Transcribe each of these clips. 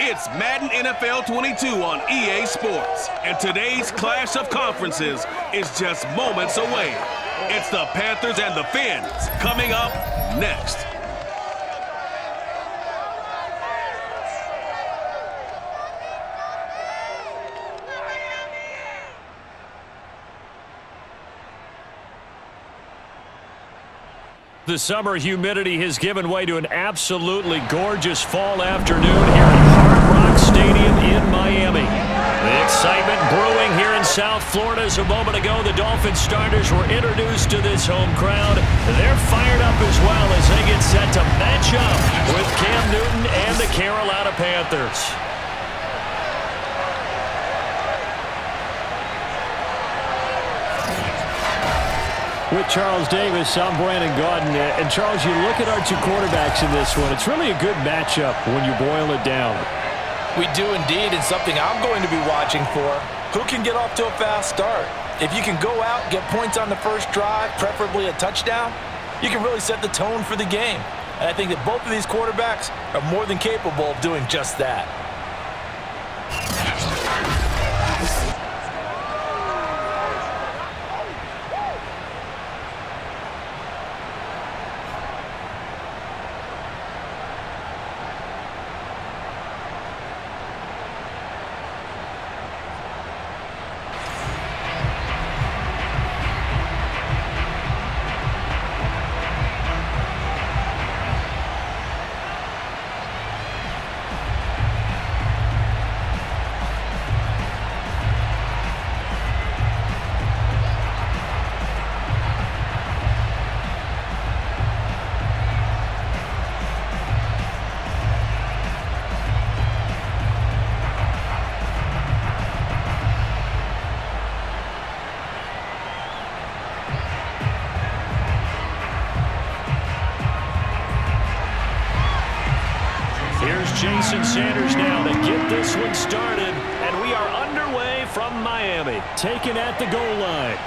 It's Madden NFL 22 on EA Sports, and today's clash of conferences is just moments away. It's the Panthers and the Fins coming up next. The summer humidity has given way to an absolutely gorgeous fall afternoon here at Hard Rock Stadium in Miami. The excitement brewing here in South Florida as a moment ago. The Dolphins starters were introduced to this home crowd. They're fired up as well as they get set to match up with Cam Newton and the Carolina Panthers. With Charles Davis, I'm Brandon Gaudin. And Charles, you look at our two quarterbacks in this one. It's really a good matchup when you boil it down. We do indeed, and something I'm going to be watching for. Who can get off to a fast start? If you can go out, get points on the first drive, preferably a touchdown, you can really set the tone for the game. And I think that both of these quarterbacks are more than capable of doing just that. Jason Sanders now to get this one started, and we are underway from Miami, taken at the goal line.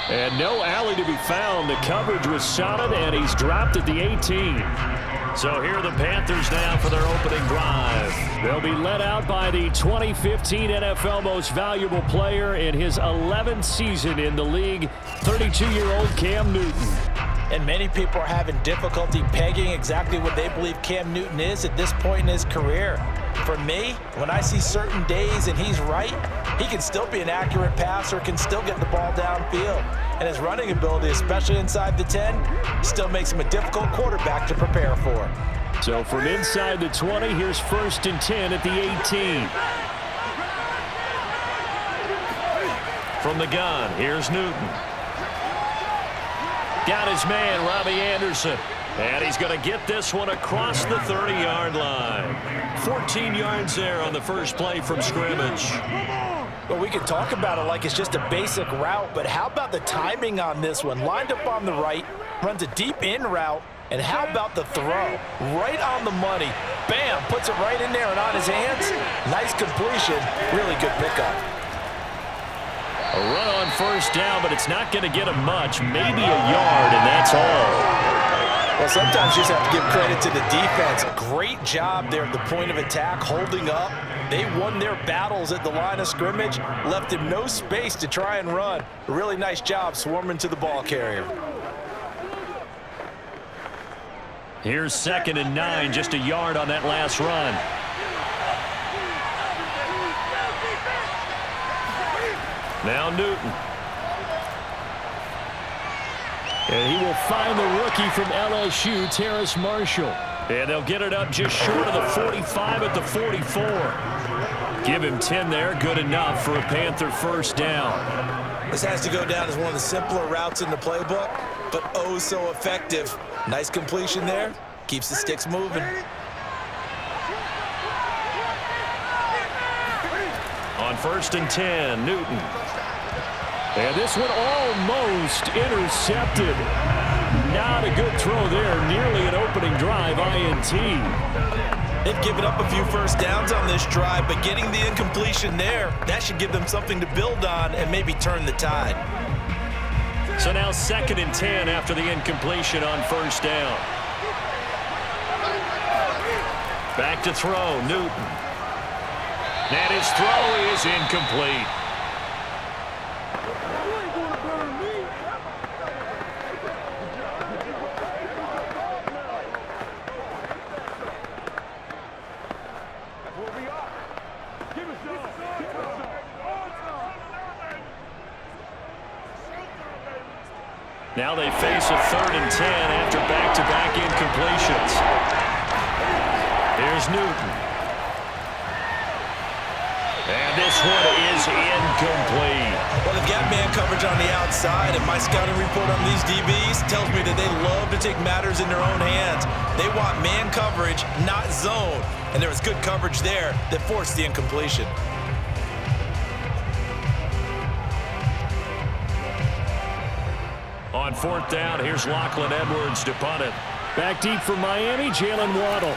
And no alley to be found. The coverage was solid, and he's dropped at the 18. So here are the Panthers now for their opening drive. They'll be led out by the 2015 NFL Most Valuable Player in his 11th season in the league, 32-year-old Cam Newton. And many people are having difficulty pegging exactly what they believe Cam Newton is at this point in his career. For me, when I see certain days and he's right, he can still be an accurate passer, can still get the ball downfield. And his running ability, especially inside the 10, still makes him a difficult quarterback to prepare for. So from inside the 20, here's 1st and 10 at the 18. From the gun, here's Newton. Got his man, Robbie Anderson. And he's going to get this one across the 30-yard line. 14 yards there on the first play from scrimmage. Well, we could talk about it like it's just a basic route, but how about the timing on this one? Lined up on the right, runs a deep in route, and how about the throw? Right on the money. Bam, puts it right in there and on his hands. Nice completion, really good pickup. A run on first down, but it's not going to get him much. Maybe a yard, and that's all. Well, sometimes you just have to give credit to the defense. Great job there at the point of attack, holding up. They won their battles at the line of scrimmage, left him no space to try and run. A really nice job swarming to the ball carrier. Here's 2nd and 9, just a yard on that last run. Now Newton. And he will find the rookie from LSU, Terrace Marshall. And they'll get it up just short of the 45 at the 44. Give him 10 there, good enough for a Panther first down. This has to go down as one of the simpler routes in the playbook, but oh so effective. Nice completion there, keeps the sticks moving. On 1st and 10, Newton. And this one almost intercepted. Not a good throw there. Nearly an opening drive, INT. They've given up a few first downs on this drive, but getting the incompletion there, that should give them something to build on and maybe turn the tide. So now 2nd and 10 after the incompletion on first down. Back to throw, Newton. And his throw is incomplete. Now they face a 3rd and 10 after back-to-back incompletions. Here's Newton. And this one is incomplete. Well, they've got man coverage on the outside, and my scouting report on these DBs tells me that they love to take matters in their own hands. They want man coverage, not zone. And there was good coverage there that forced the incompletion. On 4th down, here's Lachlan Edwards to punt it. Back deep for Miami, Jalen Waddle.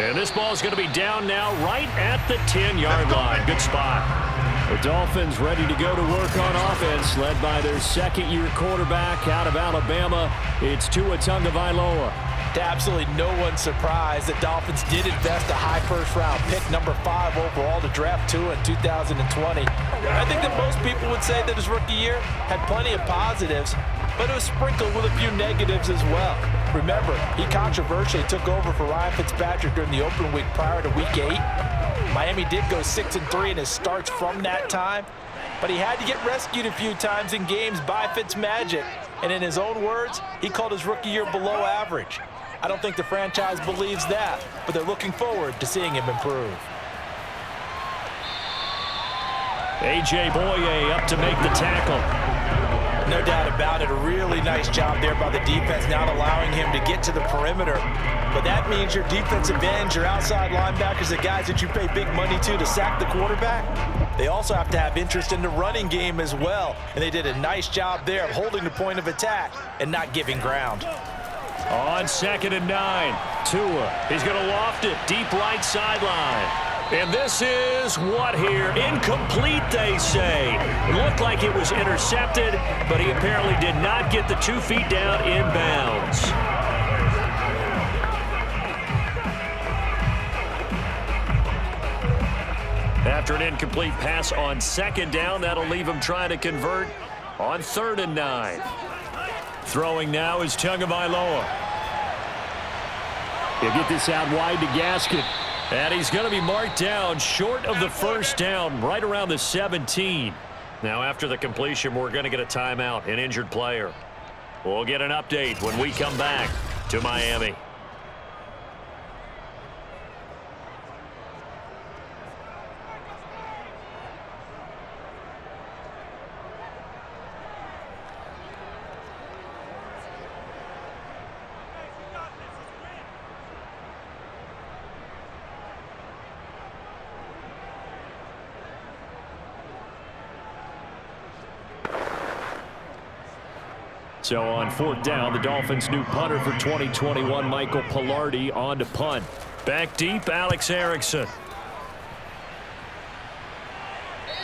And this ball is going to be down now right at the 10-yard line. Good spot. The Dolphins ready to go to work on offense, led by their second-year quarterback out of Alabama. It's Tua Tagovailoa. To absolutely no one's surprise, the Dolphins did invest a high first-round pick, number 5 overall, to draft Tua in 2020. I think that most people would say that his rookie year had plenty of positives, but it was sprinkled with a few negatives as well. Remember, he controversially took over for Ryan Fitzpatrick during the open week prior to Week 8. Miami did go 6-3 in his starts from that time, but he had to get rescued a few times in games by Fitzmagic, and in his own words, he called his rookie year below average. I don't think the franchise believes that, but they're looking forward to seeing him improve. A.J. Boye up to make the tackle. No doubt about it. A really nice job there by the defense, not allowing him to get to the perimeter. But that means your defensive ends, your outside linebackers, the guys that you pay big money to sack the quarterback, they also have to have interest in the running game as well. And they did a nice job there of holding the point of attack and not giving ground. On 2nd and 9, Tua. He's going to loft it deep right sideline. And this is what here? Incomplete, they say. It looked like it was intercepted, but he apparently did not get the 2 feet down inbounds. After an incomplete pass on 2nd down, that'll leave him trying to convert on 3rd and 9. Throwing now is Tagovailoa. He'll get this out wide to Gaskin. And he's going to be marked down short of the 1st down, right around the 17. Now, after the completion, we're going to get a timeout, an injured player. We'll get an update when we come back to Miami. So on 4th down, the Dolphins' new punter for 2021, Michael Palardy, on to punt. Back deep, Alex Erickson.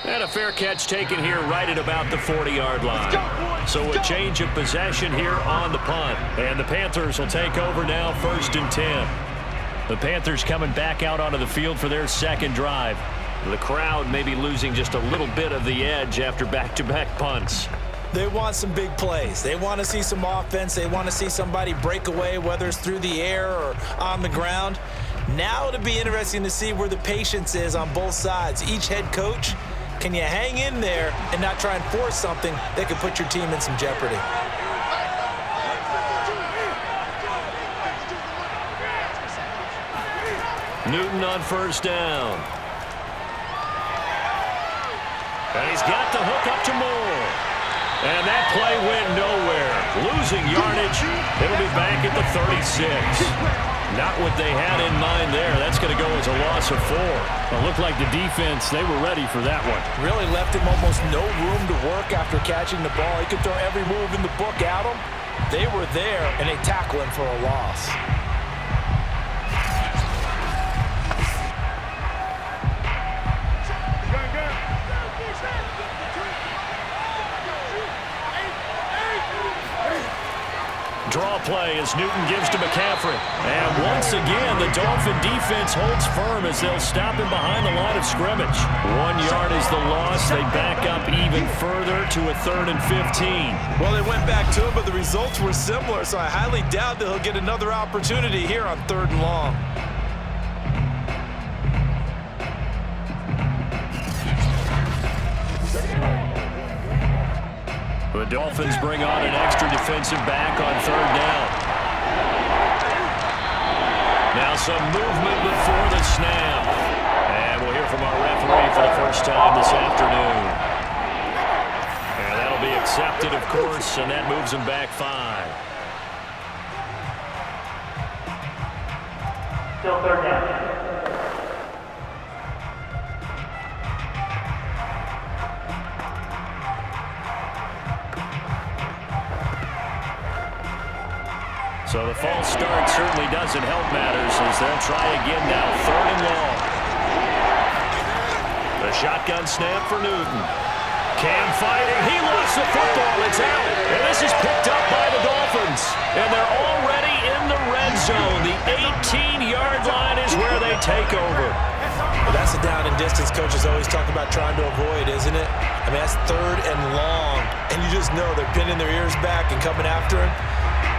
And a fair catch taken here right at about the 40-yard line. So a change of possession here on the punt. And the Panthers will take over now, 1st and 10. The Panthers coming back out onto the field for their 2nd drive. The crowd may be losing just a little bit of the edge after back-to-back punts. They want some big plays. They want to see some offense. They want to see somebody break away, whether it's through the air or on the ground. Now it'll be interesting to see where the patience is on both sides. Each head coach, can you hang in there and not try and force something that could put your team in some jeopardy? Newton on 1st down. And he's got the hook up to Moore. And that play went nowhere. Losing yardage. It'll be back at the 36. Not what they had in mind there. That's going to go as a loss of 4. It looked like the defense, they were ready for that one. Really left him almost no room to work after catching the ball. He could throw every move in the book at him. They were there, and they tackle him for a loss. draw play as Newton gives to McCaffrey. And once again, the Dolphin defense holds firm as they'll stop him behind the line of scrimmage. 1 yard is the loss. They back up even further to a 3rd and 15. Well, they went back to it, but the results were similar, so I highly doubt that he'll get another opportunity here on 3rd and long. The Dolphins bring on an extra defensive back on 3rd down. Now some movement before the snap. And we'll hear from our referee for the first time this afternoon. And that'll be accepted, of course, and that moves him back 5. Still 3rd down. So the false start certainly doesn't help matters as they'll try again now, 3rd and long. The shotgun snap for Newton. Cam fighting. He lost the football. It's out. And this is picked up by the Dolphins. And they're already in the red zone. The 18-yard line is where they take over. Well, that's the down and distance coaches always talk about trying to avoid, isn't it? I mean, that's 3rd and long. And you just know they're pinning their ears back and coming after him.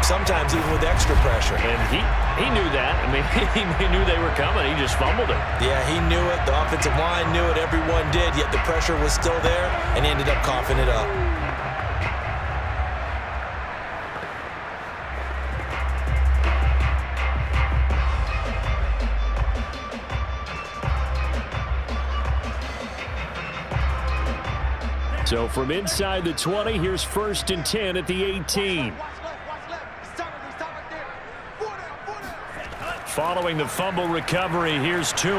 Sometimes even with extra pressure. And he knew that. I mean, he knew they were coming. He just fumbled it. Yeah, he knew it. The offensive line knew it. Everyone did, yet the pressure was still there, and he ended up coughing it up. So from inside the 20, here's 1st and 10 at the 18. Following the fumble recovery, here's Tua.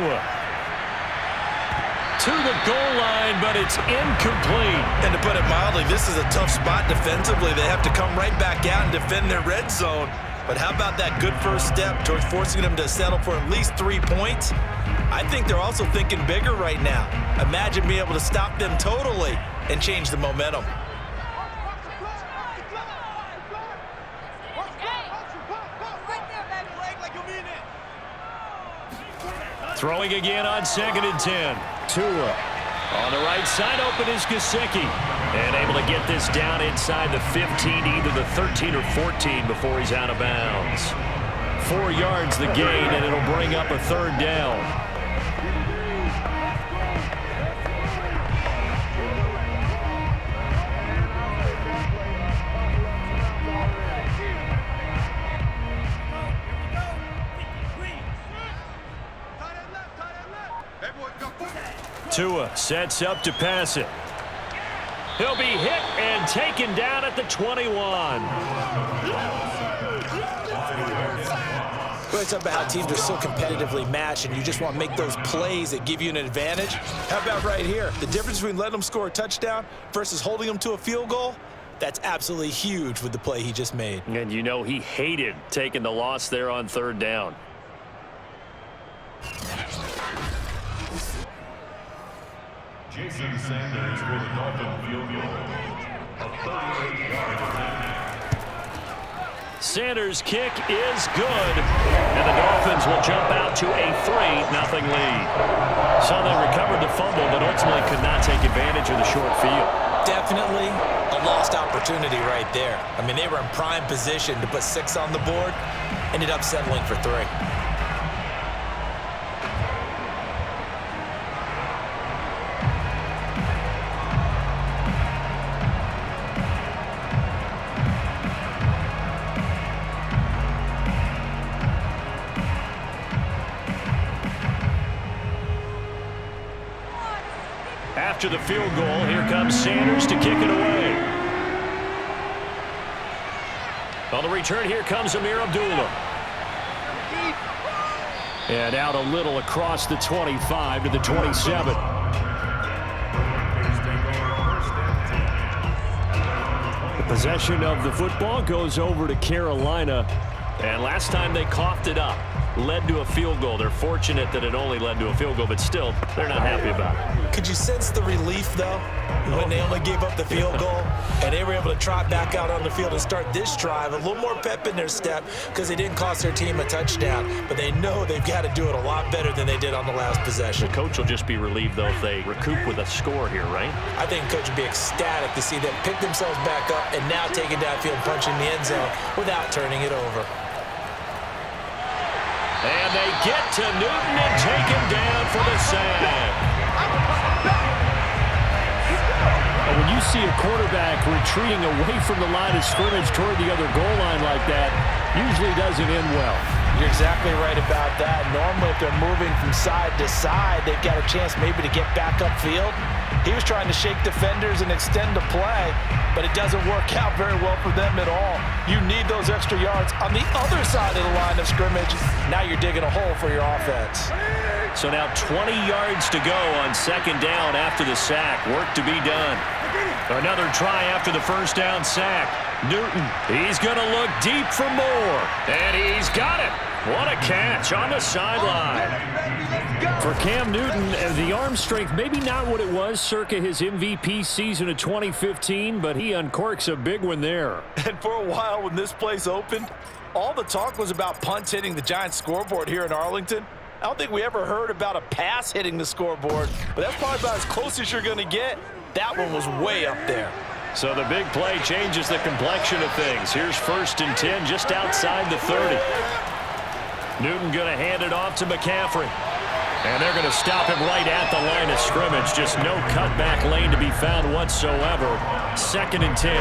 To the goal line, but it's incomplete. And to put it mildly, this is a tough spot defensively. They have to come right back out and defend their red zone. But how about that good first step towards forcing them to settle for at least 3 points? I think they're also thinking bigger right now. Imagine being able to stop them totally and change the momentum. Throwing again on 2nd and 10. Tua on the right side, open is Gesicki. And able to get this down inside the 15, either the 13 or 14 before he's out of bounds. 4 yards the gain, and it'll bring up a 3rd down. Tua sets up to pass it. He'll be hit and taken down at the 21. Well, it's about how teams are so competitively matched, and you just want to make those plays that give you an advantage. How about right here? The difference between letting them score a touchdown versus holding them to a field goal, that's absolutely huge with the play he just made. And you know he hated taking the loss there on 3rd down. Jason Sanders for the Dolphin field goal of 38 yards. Sanders' kick is good, and the Dolphins will jump out to a 3-0 lead. So they recovered the fumble, but ultimately could not take advantage of the short field. Definitely a lost opportunity right there. I mean, they were in prime position to put 6 on the board, ended up settling for 3. After the field goal, here comes Sanders to kick it away. On the return, here comes Amir Abdullah. And out a little across the 25 to the 27. The possession of the football goes over to Carolina. And last time they coughed it up. led to a field goal. They're fortunate that it only led to a field goal, but still, they're not happy about it. Could you sense the relief, though, when they only gave up the field goal and they were able to trot back out on the field and start this drive? A little more pep in their step because they didn't cost their team a touchdown, but they know they've got to do it a lot better than they did on the last possession. The coach will just be relieved, though, if they recoup with a score here, right? I think the coach would be ecstatic to see them pick themselves back up and now take it downfield, punching the end zone without turning it over. And they get to Newton and take him down for the sack. When you see a quarterback retreating away from the line of scrimmage toward the other goal line like that, usually doesn't end well. You're exactly right about that. Normally, if they're moving from side to side, they've got a chance maybe to get back upfield. He was trying to shake defenders and extend the play, but it doesn't work out very well for them at all. You need those extra yards on the other side of the line of scrimmage. Now you're digging a hole for your offense. So now 20 yards to go on second down after the sack. Work to be done. Another try after the first down sack. Newton, he's going to look deep for more. And he's got it. What a catch on the sideline. For Cam Newton, the arm strength, maybe not what it was circa his MVP season of 2015, but he uncorks a big one there. And for a while when this place opened, all the talk was about punts hitting the Giants scoreboard here in Arlington. I don't think we ever heard about a pass hitting the scoreboard, but that's probably about as close as you're going to get. That one was way up there. So the big play changes the complexion of things. Here's 1st and 10 just outside the 30. Newton going to hand it off to McCaffrey. And they're going to stop him right at the line of scrimmage. Just no cutback lane to be found whatsoever. 2nd and 10.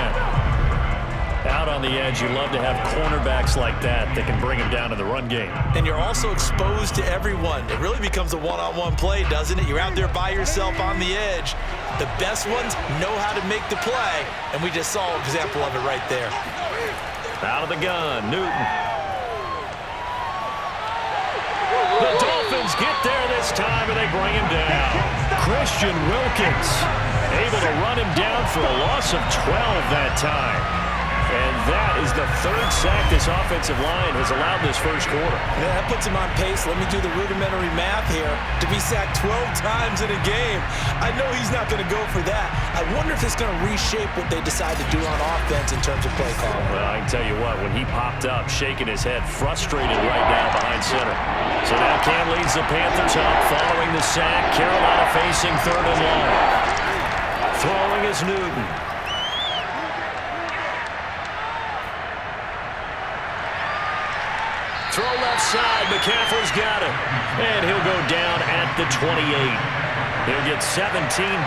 Out on the edge, you love to have cornerbacks like that can bring him down to the run game. And you're also exposed to everyone. It really becomes a one-on-one play, doesn't it? You're out there by yourself on the edge. The best ones know how to make the play, and we just saw an example of it right there. Out of the gun, Newton. The Dolphins get there this time, and they bring him down. Christian Wilkins able to run him down for a loss of 12 that time. And that is the 3rd sack this offensive line has allowed this first quarter. Yeah, that puts him on pace. Let me do the rudimentary math here. To be sacked 12 times in a game, I know he's not going to go for that. I wonder if it's going to reshape what they decide to do on offense in terms of play calling. Well, I can tell you what, when he popped up, shaking his head, frustrated right now behind center. So now Cam leads the Panthers up following the sack. Carolina facing 3rd and long. Throwing is Newton. Throw left side. McCaffrey's got it. And he'll go down at the 28. He'll get 17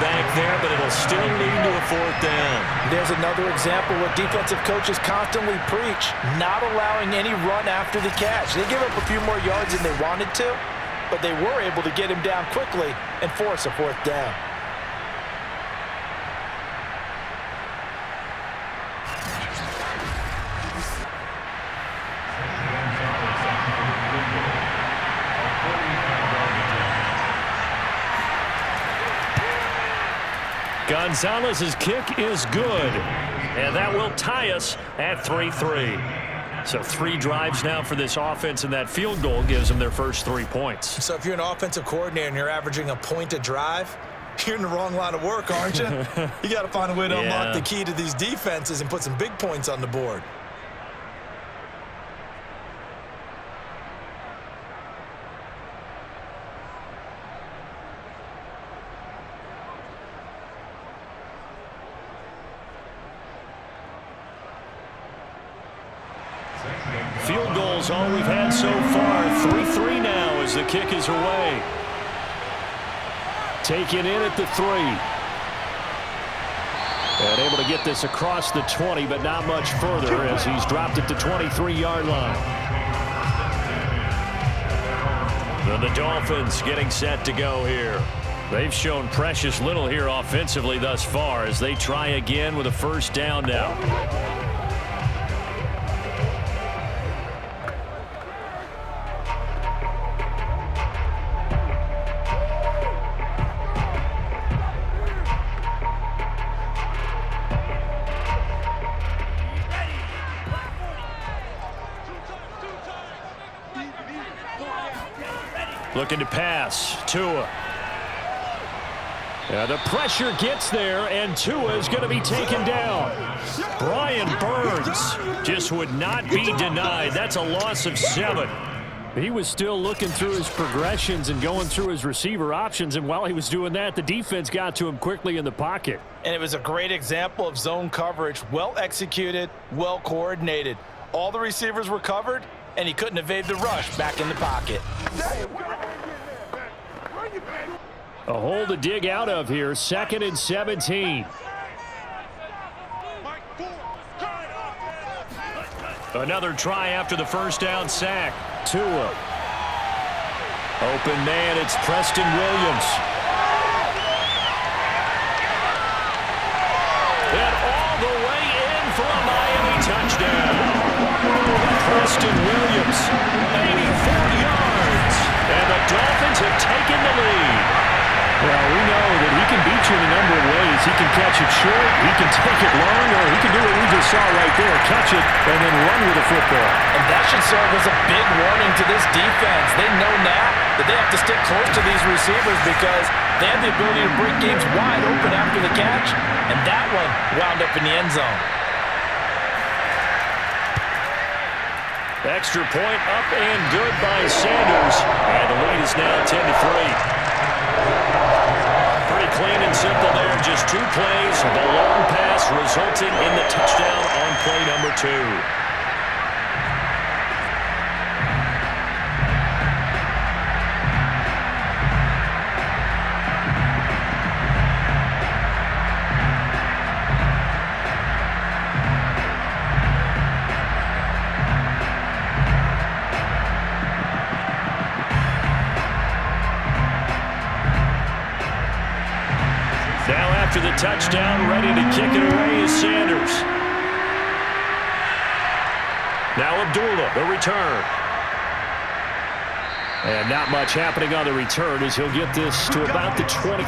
back there, but it'll still lead to a 4th down. There's another example what defensive coaches constantly preach, not allowing any run after the catch. They give up a few more yards than they wanted to, but they were able to get him down quickly and force a 4th down. Gonzalez's kick is good, and that will tie us at 3-3. So 3 drives now for this offense, and that field goal gives them their first 3 points. So if you're an offensive coordinator and you're averaging a point a drive, you're in the wrong line of work, aren't you? You got to find a way to unlock the key to these defenses and put some big points on the board. Field goals all we've had so far. 3-3 now as the kick is away. Taken in at the 3. And able to get this across the 20, but not much further as he's dropped it to 23-yard line. The Dolphins getting set to go here. They've shown precious little here offensively thus far as they try again with a 1st down now. Looking to pass. Tua. The pressure gets there, and Tua is going to be taken down. Brian Burns just would not be denied. That's a loss of 7. He was still looking through his progressions and going through his receiver options, and while he was doing that, the defense got to him quickly in the pocket. And it was a great example of zone coverage. Well executed, well coordinated. All the receivers were covered, and he couldn't evade the rush back in the pocket. A hole to dig out of here, 2nd and 17. Another try after the first down sack. Tua. Open man, it's Preston Williams. And all the way in for a Miami touchdown. Preston Williams, 84 yards. And the Dolphins have taken the lead. Well, we know that he can beat you in a number of ways. He can catch it short, he can take it long, or he can do what we just saw right there, catch it and then run with the football. And that should serve as a big warning to this defense. They know now that they have to stick close to these receivers because they have the ability to break games wide open after the catch, and that one wound up in the end zone. Extra point up and good by Sanders. And the lead is now 10-3. Pretty clean and simple there. Just 2 plays. The long pass resulting in the touchdown on play number 2. After the touchdown, ready to kick it away is Sanders. Now Abdullah, the return. And not much happening on the return as he'll get this to about the 23.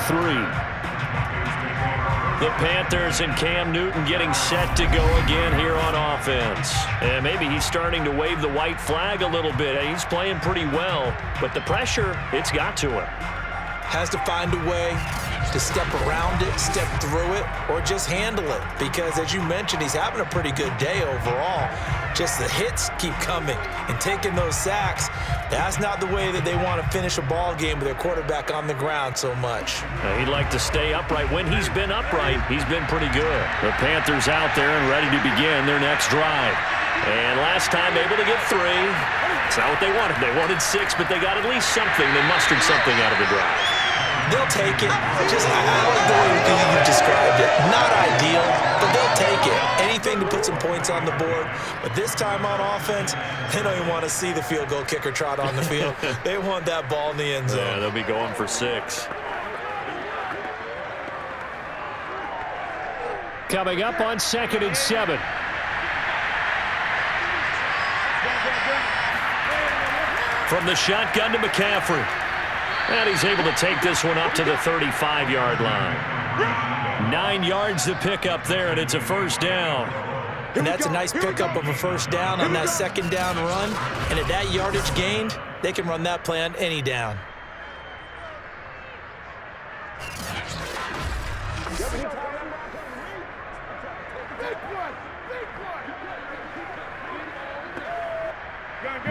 The Panthers and Cam Newton getting set to go again here on offense. And maybe he's starting to wave the white flag a little bit. He's playing pretty well, but the pressure, it's got to him. Has to find a way to step around it, step through it, or just handle it. Because as you mentioned, he's having a pretty good day overall. Just the hits keep coming and taking those sacks. That's not the way that they want to finish a ball game with their quarterback on the ground so much. He'd like to stay upright. When he's been upright, he's been pretty good. The Panthers out there and ready to begin their next drive. And last time able to get 3. It's not what they wanted. They wanted 6, but they got at least something. They mustered something out of the drive. They'll take it. Just, I like the way you described it. Not ideal, but they'll take it. Anything to put some points on the board. But this time on offense, they don't even want to see the field goal kicker trot on the field. They want that ball in the end zone. Yeah, they'll be going for 6. Coming up on 2nd and 7. From the shotgun to McCaffrey. And he's able to take this one up to the 35-yard line. 9 yards to pick up there, and it's a first down. And that's a nice pickup of a first down on that second down run. And at that yardage gained, they can run that play on any down.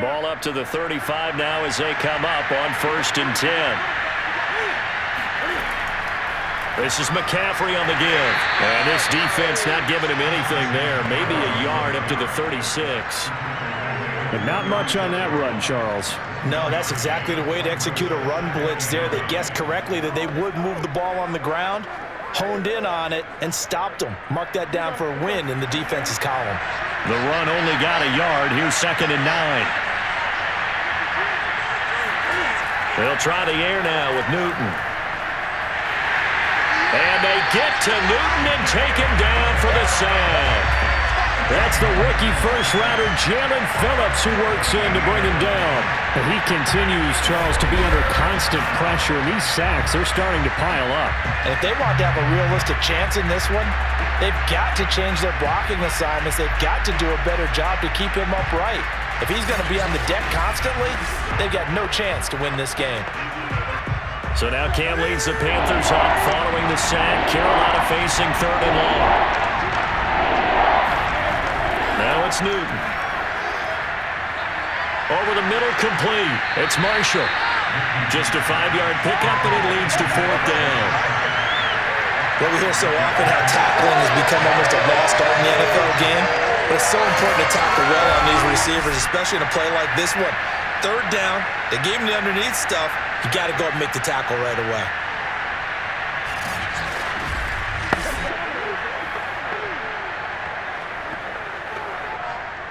Ball up to the 35 now as they come up on 1st and 10. This is McCaffrey on the give. And this defense not giving him anything there. Maybe a yard up to the 36. But not much on that run, Charles. No, that's exactly the way to execute a run blitz there. They guessed correctly that they would move the ball on the ground, honed in on it, and stopped them. Mark that down for a win in the defense's column. The run only got a yard. Here's 2nd and 9. They'll try the air now with Newton. And they get to Newton and take him down for the sack. That's the rookie first-rounder, Jalen Phillips, who works in to bring him down. And he continues, Charles, to be under constant pressure. And these sacks, they're starting to pile up. And if they want to have a realistic chance in this one, they've got to change their blocking assignments. They've got to do a better job to keep him upright. If he's going to be on the deck constantly, they've got no chance to win this game. So now Cam leads the Panthers up following the sack. Carolina facing 3rd and long. Now it's Newton. Over the middle, complete. It's Marshall. Just a 5-yard pickup, and it leads to 4th down. Well, we hear so often how tackling has become almost a lost art in the NFL game. But it's so important to tackle well on these receivers, especially in a play like this one. 3rd down, they gave him the underneath stuff. You got to go and make the tackle right away.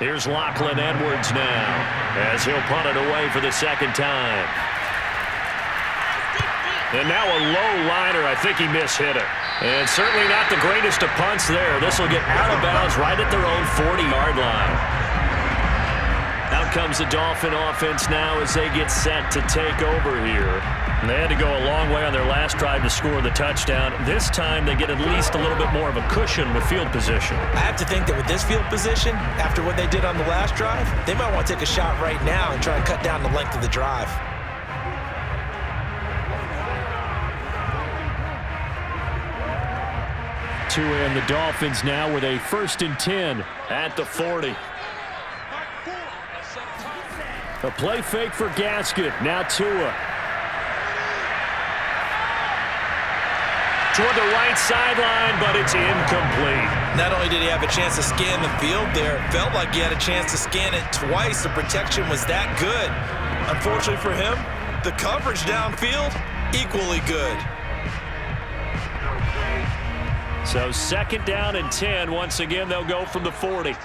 Here's Lachlan Edwards now, as he'll punt it away for the 2nd time. And now a low liner. I think he mishit it. And certainly not the greatest of punts there. This will get out of bounds right at their own 40-yard line. Out comes the Dolphin offense now as they get set to take over here. And they had to go a long way on their last drive to score the touchdown. This time they get at least a little bit more of a cushion with field position. I have to think that with this field position, after what they did on the last drive, they might want to take a shot right now and try and cut down the length of the drive. And the Dolphins now with a 1st and 10 at the 40. A play fake for Gaskin. Now Tua. Toward the right sideline, but it's incomplete. Not only did he have a chance to scan the field there, it felt like he had a chance to scan it twice. The protection was that good. Unfortunately for him, the coverage downfield, equally good. So 2nd down and 10. Once again, they'll go from the 40.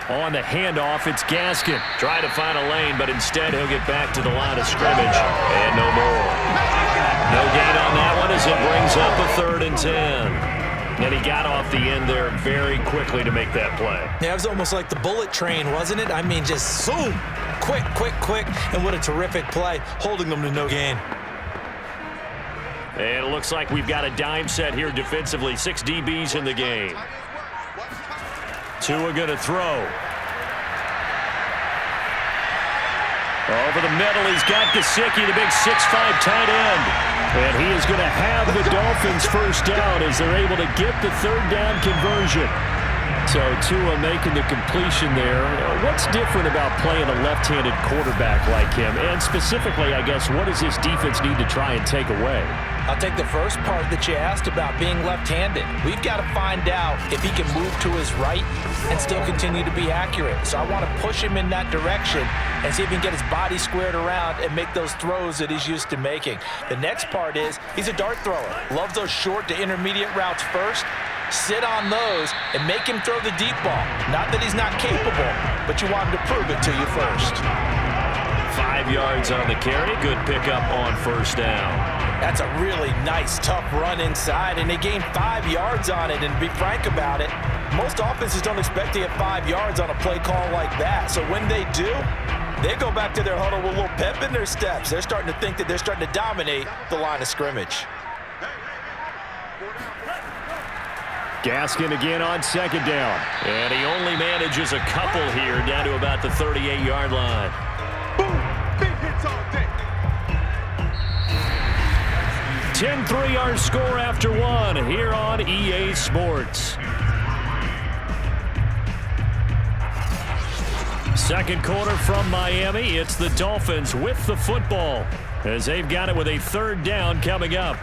On the handoff, it's Gaskin. Try to find a lane, but instead he'll get back to the line of scrimmage. And no more. No gain on that one as it brings up a 3rd and 10. And he got off the end there very quickly to make that play. Yeah, it was almost like the bullet train, wasn't it? I mean, just zoom. Quick, quick, quick. And what a terrific play, holding them to no gain. And it looks like we've got a dime set here defensively. 6 DBs in the game. Tua going to throw. Over the middle, he's got Gesicki, the big 6'5" tight end. And he is going to have the Dolphins 1st down as they're able to get the 3rd down conversion. So Tua making the completion there. What's different about playing a left-handed quarterback like him? And specifically, I guess, what does this defense need to try and take away? I'll take the first part that you asked about being left-handed. We've got to find out if he can move to his right and still continue to be accurate. So I want to push him in that direction and see if he can get his body squared around and make those throws that he's used to making. The next part is he's a dart thrower. Loves those short to intermediate routes first. Sit on those and make him throw the deep ball. Not that he's not capable, but you want him to prove it to you first. 5 yards on the carry. Good pickup on 1st down. That's a really nice, tough run inside, and they gained 5 yards on it. And to be frank about it, most offenses don't expect to get 5 yards on a play call like that. So when they do, they go back to their huddle with a little pep in their steps. They're starting to think that they're starting to dominate the line of scrimmage. Gaskin again on 2nd down. And he only manages a couple here down to about the 38-yard line. Boom! Big hits all day. 10-3 our score after 1 here on EA Sports. 2nd quarter from Miami. It's the Dolphins with the football as they've got it with a 3rd down coming up.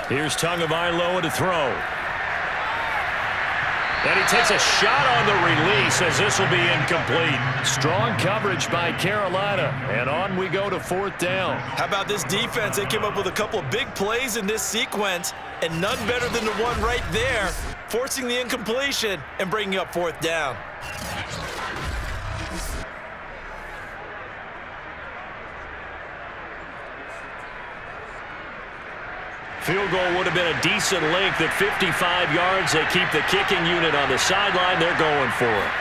Here's Tagovailoa to throw. And he takes a shot on the release as this will be incomplete. Strong coverage by Carolina. And on we go to 4th down. How about this defense? They came up with a couple of big plays in this sequence, and none better than the one right there, forcing the incompletion and bringing up 4th down. Field goal would have been a decent length at 55 yards. They keep the kicking unit on the sideline. They're going for it.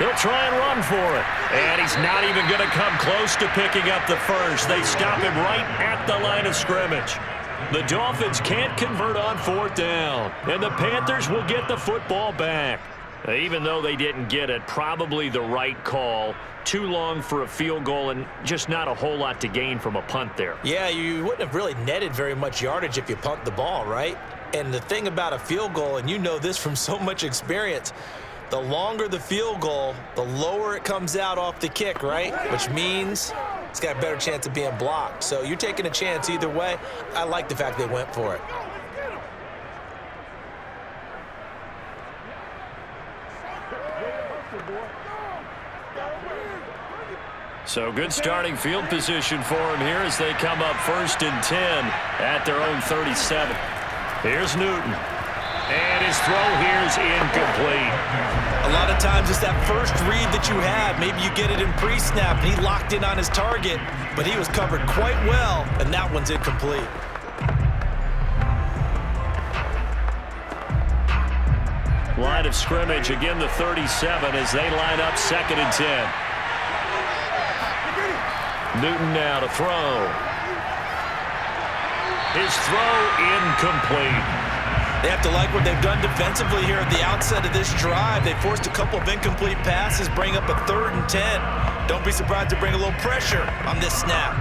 They'll try and run for it. And he's not even going to come close to picking up the first. They stop him right at the line of scrimmage. The Dolphins can't convert on 4th down. And the Panthers will get the football back. Even though they didn't get it, probably the right call. Too long for a field goal and just not a whole lot to gain from a punt there. Yeah, you wouldn't have really netted very much yardage if you punt the ball, right? And the thing about a field goal, and you know this from so much experience, the longer the field goal, the lower it comes out off the kick, right? Which means it's got a better chance of being blocked. So you're taking a chance either way. I like the fact they went for it. So good starting field position for him here as they come up 1st and 10 at their own 37. Here's Newton. And his throw here is incomplete. A lot of times it's that first read that you have. Maybe you get it in pre-snap and he locked in on his target, but he was covered quite well, and that one's incomplete. Line of scrimmage, again the 37 as they line up 2nd and 10. Newton now to throw. His throw incomplete. They have to like what they've done defensively here at the outset of this drive. They forced a couple of incomplete passes, bring up a 3rd and 10. Don't be surprised to bring a little pressure on this snap.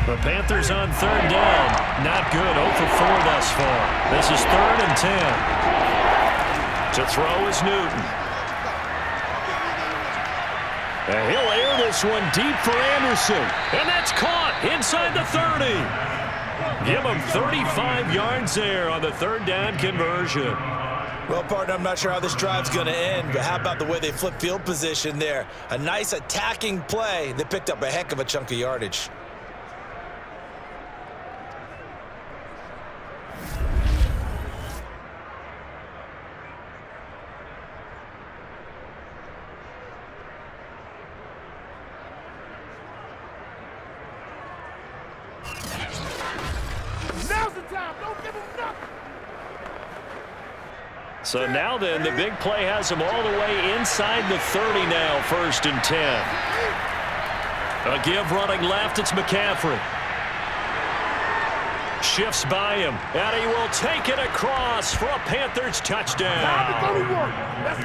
The Panthers on 3rd down. Not good. 0 for 4 thus far. This is 3rd and 10. To throw is Newton. And he'll air this one deep for Anderson. And that's caught inside the 30. Give him 35 yards there on the 3rd down conversion. Well, partner, I'm not sure how this drive's going to end, but how about the way they flip field position there? A nice attacking play. They picked up a heck of a chunk of yardage. So now then, the big play has him all the way inside the 30 now, 1st and 10. A give running left, it's McCaffrey. Shifts by him, and he will take it across for a Panthers touchdown.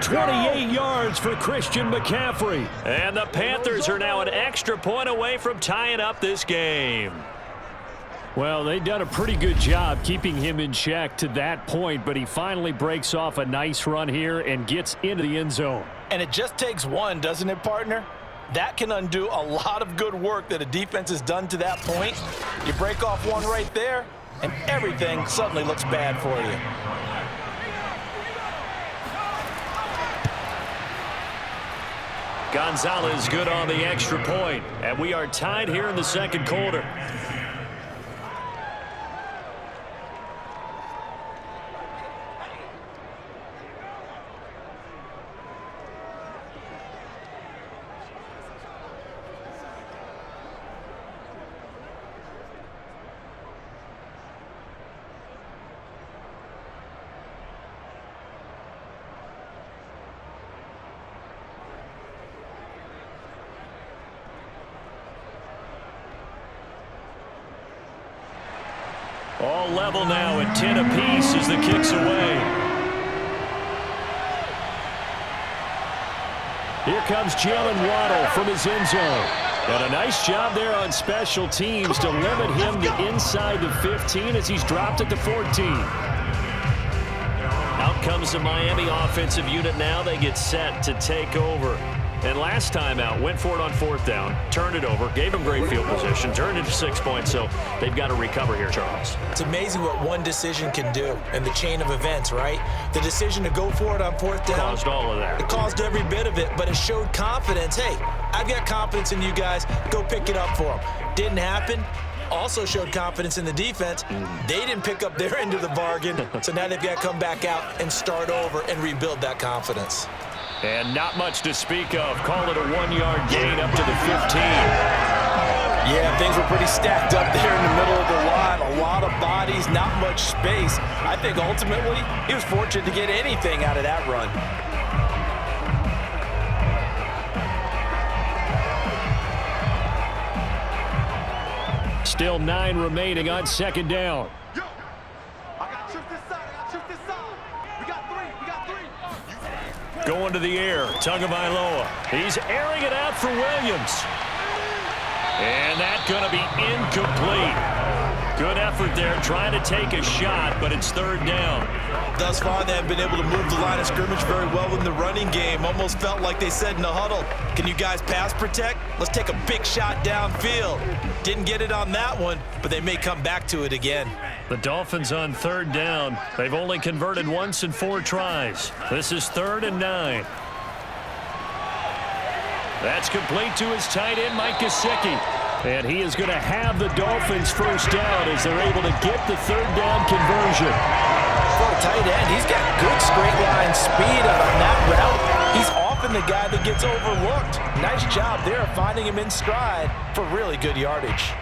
28 yards for Christian McCaffrey. And the Panthers are now an extra point away from tying up this game. Well, they've done a pretty good job keeping him in check to that point, but he finally breaks off a nice run here and gets into the end zone. And it just takes one, doesn't it, partner? That can undo a lot of good work that a defense has done to that point. You break off one right there, and everything suddenly looks bad for you. Gonzalez good on the extra point, and we are tied here in the 2nd quarter. All level now at 10 apiece as the kick's away. Here comes Jalen Waddle from his end zone. And a nice job there on special teams to limit him to inside the 15 as he's dropped at the 14. Out comes the Miami offensive unit now. They get set to take over. And last time out, went for it on 4th down, turned it over, gave him great field position, turned it to 6 points, so they've got to recover here, Charles. It's amazing what one decision can do in the chain of events, right? The decision to go for it on 4th down. Caused all of that. It caused every bit of it, but it showed confidence. Hey, I've got confidence in you guys. Go pick it up for them. Didn't happen. Also showed confidence in the defense. They didn't pick up their end of the bargain, so now they've got to come back out and start over and rebuild that confidence. And not much to speak of. Call it a 1-yard gain up to the 15. Yeah, things were pretty stacked up there in the middle of the line. A lot of bodies, not much space. I think ultimately he was fortunate to get anything out of that run. Still 9 remaining on second down. Yo, I got to shoot this side. I got to shoot this side. We got three. Going to the air, Tagovailoa. He's airing it out for Williams. And that's going to be incomplete. Good effort there, trying to take a shot, but it's third down. Thus far, they have been able to move the line of scrimmage very well in the running game. Almost felt like they said in the huddle, can you guys pass protect? Let's take a big shot downfield. Didn't get it on that one, but they may come back to it again. The Dolphins on third down. They've only converted once in 4 tries. This is 3rd and 9. That's complete to his tight end, Mike Gesicki. And he is going to have the Dolphins first down as they're able to get the third down conversion. For a tight end, he's got good straight line speed on that route. He's often the guy that gets overlooked. Nice job there of finding him in stride for really good yardage.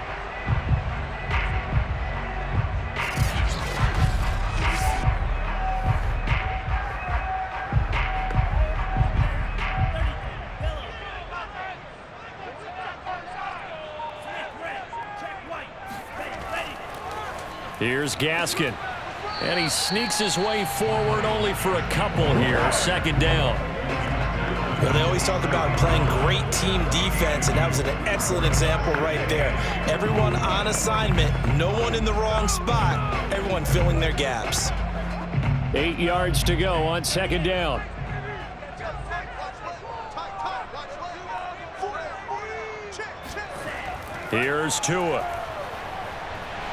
Here's Gaskin. And he sneaks his way forward only for a couple here. Second down. Well, they always talk about playing great team defense, and that was an excellent example right there. Everyone on assignment, no one in the wrong spot, everyone filling their gaps. 8 yards to go on second down. Here's Tua.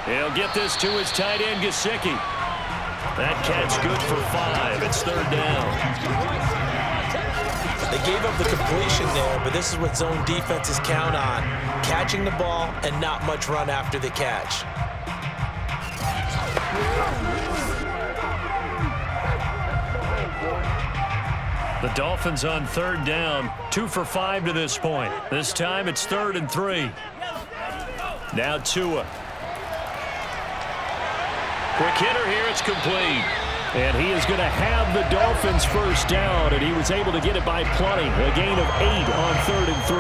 He'll get this to his tight end, Gesicki. That catch good for 5. It's third down. They gave up the completion there, but this is what zone defenses count on. Catching the ball and not much run after the catch. The Dolphins on third down. 2 for 5 to this point. This time it's 3rd and 3. Now Tua. Quick hitter here, it's complete. And he is going to have the Dolphins first down, and he was able to get it by plenty. A gain of 8 on 3rd and 3.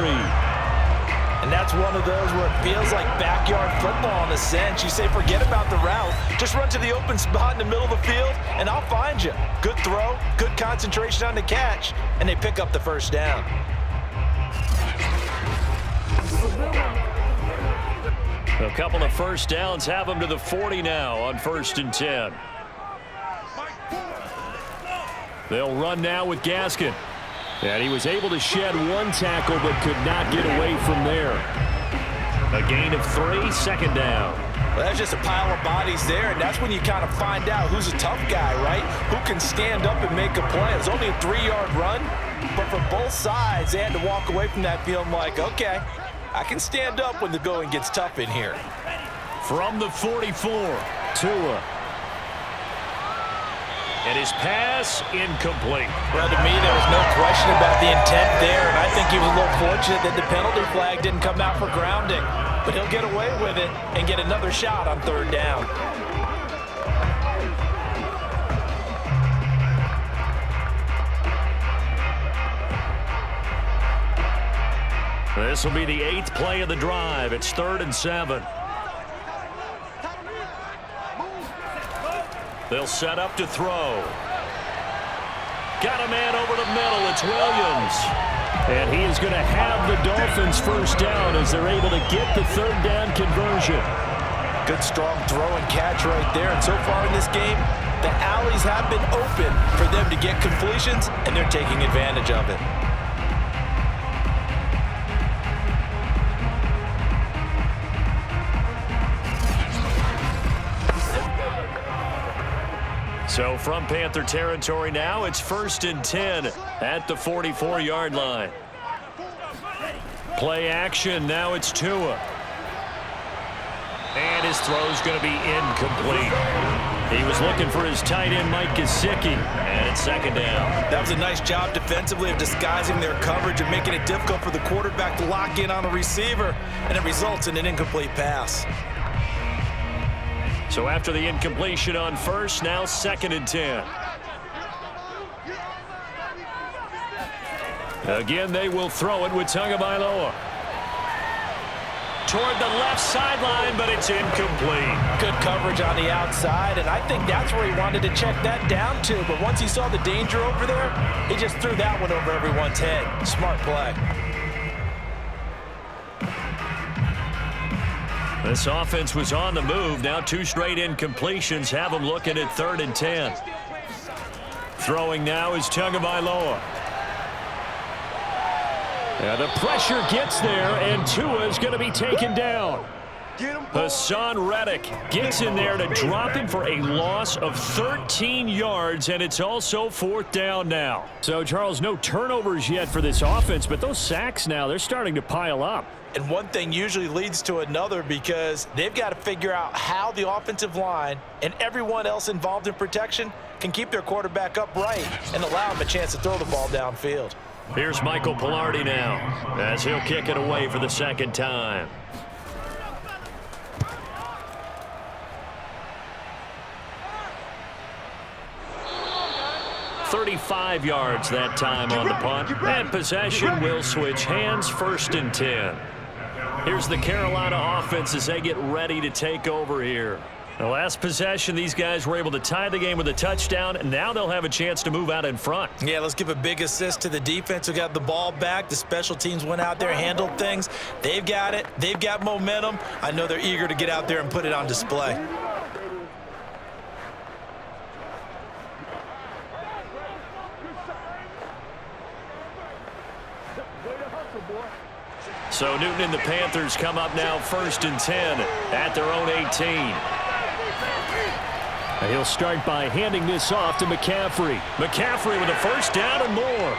And that's one of those where it feels like backyard football in a sense. You say forget about the route. Just run to the open spot in the middle of the field, and I'll find you. Good throw, good concentration on the catch, and they pick up the first down. A couple of first downs have them to the 40 now on 1st and 10. They'll run now with Gaskin. And he was able to shed 1 tackle but could not get away from there. A gain of 3, second down. Well, that's just a pile of bodies there, and that's when you kind of find out who's a tough guy, right? Who can stand up and make a play. It was only a 3-yard run, but for both sides, they had to walk away from that feeling like, okay, I can stand up when the going gets tough in here. From the 44, Tua. and his pass incomplete. Well, to me, there was no question about the intent there, and I think he was a little fortunate that the penalty flag didn't come out for grounding. But he'll get away with it and get another shot on third down. This will be the 8th play of the drive. It's 3rd and 7. They'll set up to throw. Got a man over the middle. It's Williams. And he is going to have the Dolphins first down as they're able to get the third down conversion. Good strong throw and catch right there. And so far in this game, the alleys have been open for them to get completions, and they're taking advantage of it. So from Panther territory now, it's 1st and 10 at the 44-yard line. Play action, now it's Tua. And his throw's going to be incomplete. He was looking for his tight end, Mike Gesicki, and it's second down. That was a nice job defensively of disguising their coverage and making it difficult for the quarterback to lock in on a receiver, and it results in an incomplete pass. So after the incompletion on first, now 2nd and 10. Again, they will throw it with Tagovailoa. Toward the left sideline, but it's incomplete. Good coverage on the outside, and I think that's where he wanted to check that down to. But once he saw the danger over there, he just threw that one over everyone's head. Smart play. This offense was on the move. Now 2 straight incompletions have them looking at 3rd and 10. Throwing now is Tagovailoa. And the pressure gets there, and Tua is going to be taken down. Hassan Reddick gets in there to drop him for a loss of 13 yards, and it's also 4th down now. So, Charles, no turnovers yet for this offense, but those sacks now, they're starting to pile up. And one thing usually leads to another because they've got to figure out how the offensive line and everyone else involved in protection can keep their quarterback upright and allow him a chance to throw the ball downfield. Here's Michael Pilardi now as he'll kick it away for the 2nd time. .35 yards that time on the punt, and possession will switch hands. 1st and 10. Here's the Carolina offense as they get ready to take over here. The last possession, these guys were able to tie the game with a touchdown, and now they'll have a chance to move out in front. Yeah, let's give a big assist to the defense who got the ball back. The special teams went out there, handled things. They've got it. They've got momentum. I know they're eager to get out there and put it on display. So Newton and the Panthers come up now 1st and 10 at their own 18. He'll start by handing this off to McCaffrey. McCaffrey with a 1st down and more.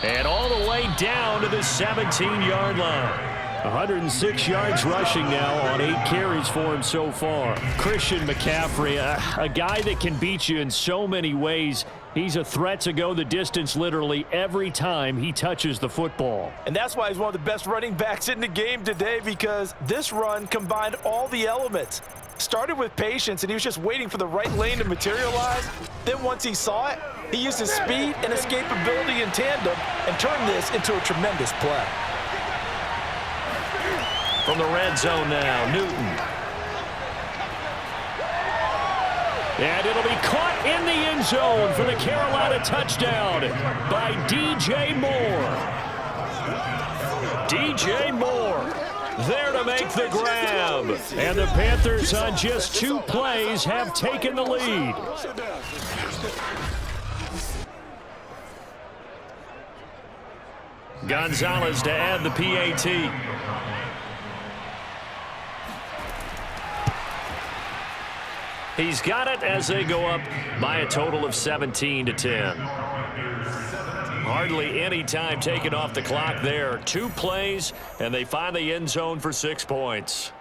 And all the way down to the 17-yard line. 106 yards rushing now on 8 carries for him so far. Christian McCaffrey, a guy that can beat you in so many ways. He's a threat to go the distance literally every time he touches the football. And that's why he's one of the best running backs in the game today, because this run combined all the elements. Started with patience, and he was just waiting for the right lane to materialize. Then once he saw it, he used his speed and escapability in tandem and turned this into a tremendous play. From the red zone now, Newton. And it'll be caught in the end zone for the Carolina touchdown by DJ Moore. DJ Moore there to make the grab. And the Panthers on just 2 plays have taken the lead. Gonzalez to add the PAT. He's got it as they go up by a total of 17-10. Hardly any time taken off the clock there. 2 plays, and they find the end zone for 6 points.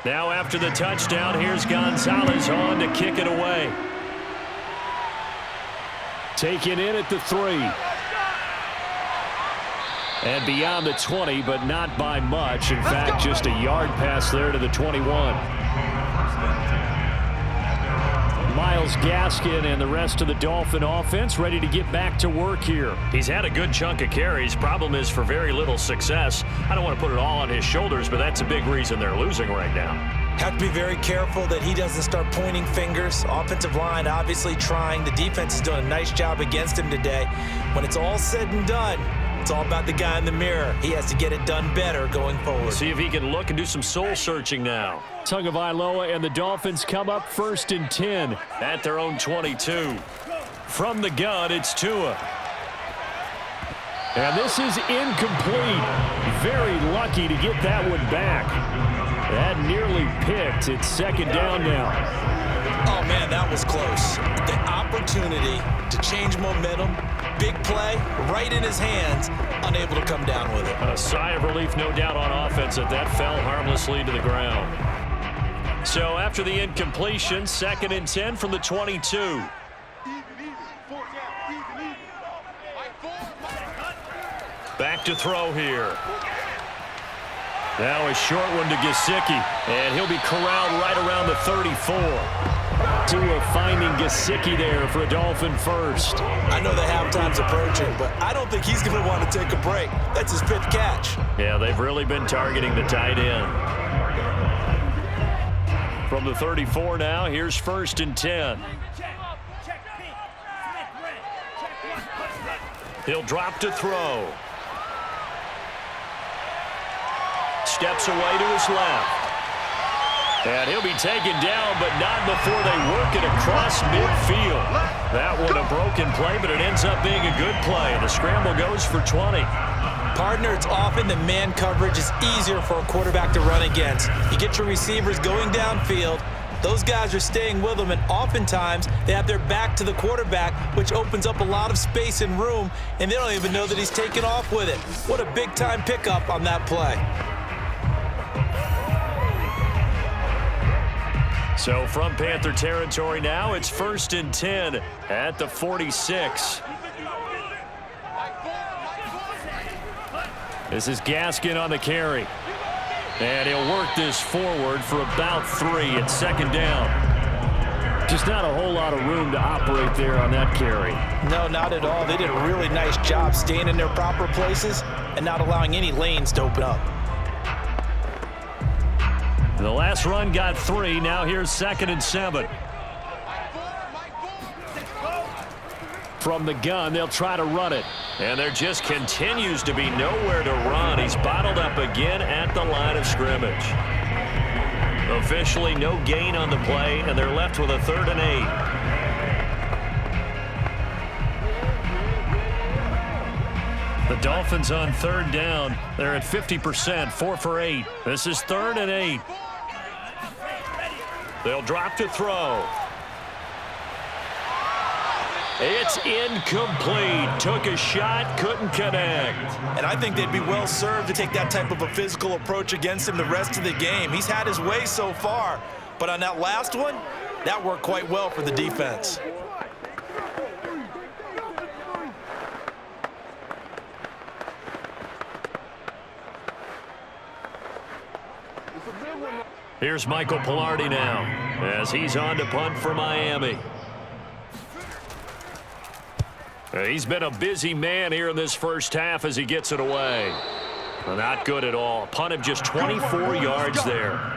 Now after the touchdown, here's Gonzalez on to kick it away. Taken in at the 3. And beyond the 20, but not by much. In fact, just a yard pass there to the 21. Myles Gaskin and the rest of the Dolphin offense ready to get back to work here. He's had a good chunk of carries. Problem is for very little success. I don't want to put it all on his shoulders, but that's a big reason they're losing right now. Have to be very careful that he doesn't start pointing fingers. Offensive line obviously trying. The defense is doing a nice job against him today. When it's all said and done, It's all about the guy in the mirror. He has to get it done better going forward. See if he can look and do some soul searching now. Tagovailoa and the Dolphins come up 1st and 10 at their own 22. From the gun, it's Tua. And this is incomplete. Very lucky to get that one back. That nearly picked. It's 2nd down now. Oh, man, that was close. The opportunity to change momentum, big play, right in his hands, unable to come down with it. A sigh of relief, no doubt, on offense that fell harmlessly to the ground. So after the incompletion, 2nd and 10 from the 22. Back to throw here. Now a short one to Gesicki, and he'll be corralled right around the 34. Tua finding Gesicki there for a Dolphin first. I know the halftime's approaching, but I don't think he's going to want to take a break. That's his 5th catch. Yeah, they've really been targeting the tight end. From the 34 now, here's 1st and 10. He'll drop to throw. Steps away to his left. And he'll be taken down, but not before they work it across midfield. That one a broken play, but it ends up being a good play. The scramble goes for 20. Partner, it's often the man coverage is easier for a quarterback to run against. You get your receivers going downfield. Those guys are staying with them, and oftentimes they have their back to the quarterback, which opens up a lot of space and room, and they don't even know that he's taken off with it. What a big-time pickup on that play. So from Panther territory now, it's 1st and 10 at the 46. This is Gaskin on the carry. And he'll work this forward for about 3 at 2nd down. Just not a whole lot of room to operate there on that carry. No, not at all. They did a really nice job staying in their proper places and not allowing any lanes to open up. The last run got 3. Now here's 2nd and 7. From the gun, they'll try to run it. And there just continues to be nowhere to run. He's bottled up again at the line of scrimmage. Officially no gain on the play, and they're left with a 3rd and 8. The Dolphins on 3rd down. They're at 50%, 4 for 8. This is 3rd and 8. They'll drop to throw. It's incomplete. Took a shot, couldn't connect. And I think they'd be well served to take that type of a physical approach against him the rest of the game. He's had his way so far, but on that last one, that worked quite well for the defense. Here's Michael Pilardi now as he's on to punt for Miami. He's been a busy man here in this first half as he gets it away. Not good at all. Punt of just 24 yards there.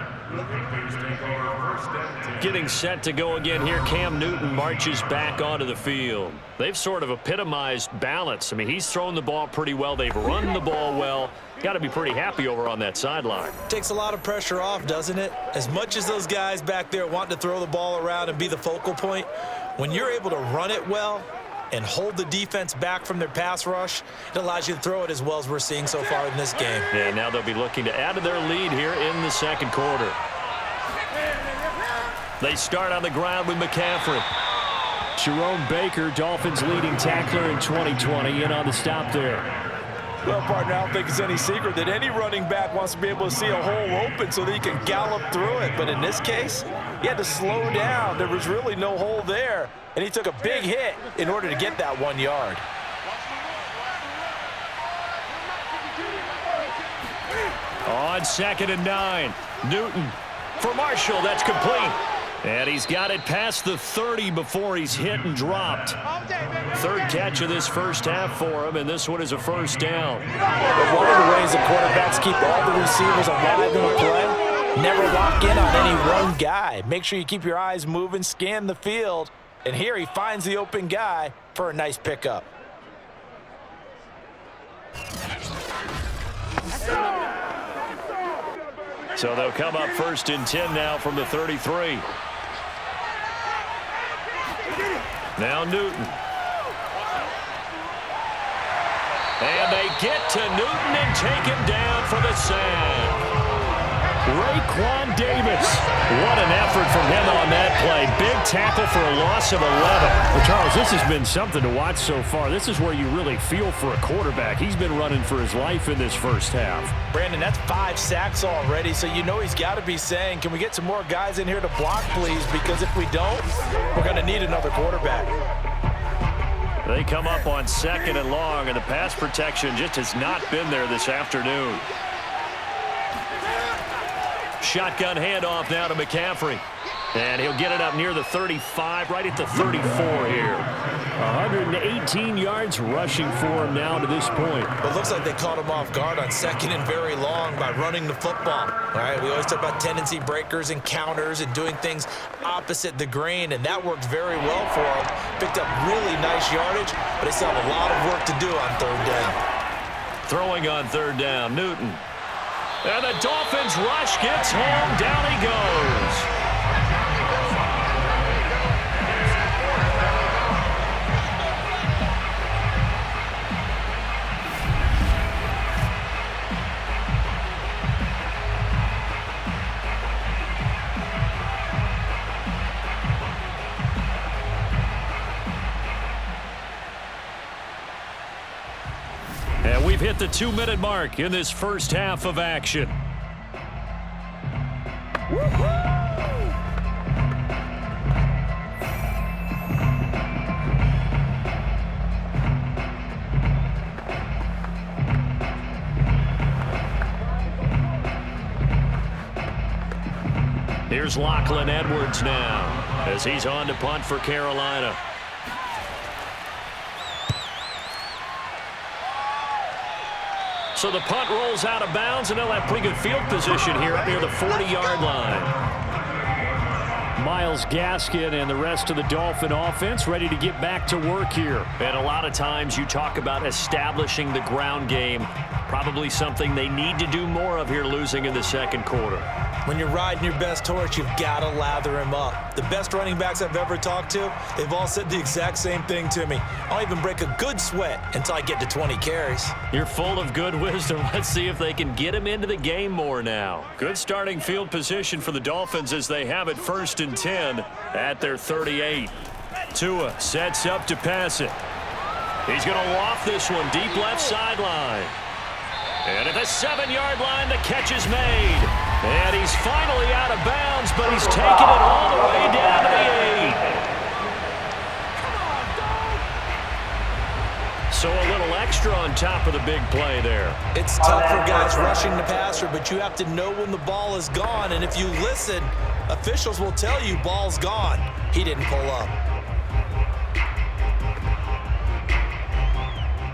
Getting set to go again here, Cam Newton marches back onto the field. They've sort of epitomized balance. I mean, he's thrown the ball pretty well. They've run the ball well. Got to be pretty happy over on that sideline. Takes a lot of pressure off, doesn't it? As much as those guys back there want to throw the ball around and be the focal point, when you're able to run it well and hold the defense back from their pass rush, it allows you to throw it as well as we're seeing so far in this game. Yeah, now they'll be looking to add to their lead here in the second quarter. They start on the ground with McCaffrey. Jerome Baker, Dolphins leading tackler in 2020, in on the stop there. Well, partner, I don't think it's any secret that any running back wants to be able to see a hole open so that he can gallop through it. But in this case, he had to slow down. There was really no hole there, and he took a big hit in order to get that 1 yard. On 2nd and 9, Newton for Marshall. That's complete. And he's got it past the 30 before he's hit and dropped. 3rd catch of this first half for him, and this one is a first down. But one of the ways the quarterbacks keep all the receivers alive in a play, never lock in on any one guy. Make sure you keep your eyes moving, scan the field, and here he finds the open guy for a nice pickup. So they'll come up 1st and 10 now from the 33. Now Newton. And they get to Newton and take him down for the sack. Raekwon Davis. What an effort from him on that play. Big tackle for a loss of 11. Well, Charles, this has been something to watch so far. This is where you really feel for a quarterback. He's been running for his life in this first half. Brandon, that's 5 sacks already, so you know he's got to be saying, can we get some more guys in here to block, please? Because if we don't, we're going to need another quarterback. They come up on 2nd and long, and the pass protection just has not been there this afternoon. Shotgun handoff now to McCaffrey. And he'll get it up near the 35, right at the 34 here. 118 yards rushing for him now to this point. It looks like they caught him off guard on 2nd and very long by running the football. All right, we always talk about tendency breakers and counters and doing things opposite the grain, and that worked very well for him. Picked up really nice yardage, but they still have a lot of work to do on 3rd down. Throwing on 3rd down, Newton. And the Dolphins rush gets home. Down he goes. And we've hit the 2-minute mark in this first half of action. Here's Lachlan Edwards now as he's on to punt for Carolina. So the punt rolls out of bounds, and they'll have pretty good field position here up near the 40-yard line. Myles Gaskin and the rest of the Dolphin offense ready to get back to work here. And a lot of times you talk about establishing the ground game. Probably something they need to do more of here, losing in the 2nd quarter. When you're riding your best horse, you've got to lather him up. The best running backs I've ever talked to, they've all said the exact same thing to me. I'll even break a good sweat until I get to 20 carries. You're full of good wisdom. Let's see if they can get him into the game more now. Good starting field position for the Dolphins as they have it 1st and 10 at their 38. Tua sets up to pass it. He's going to loft this one deep left sideline. And at the 7-yard line, the catch is made. And he's finally out of bounds, but he's taken it all the way down to the 8. So a little extra on top of the big play there. It's tough for guys rushing the passer, but you have to know when the ball is gone. And if you listen, officials will tell you ball's gone. He didn't pull up.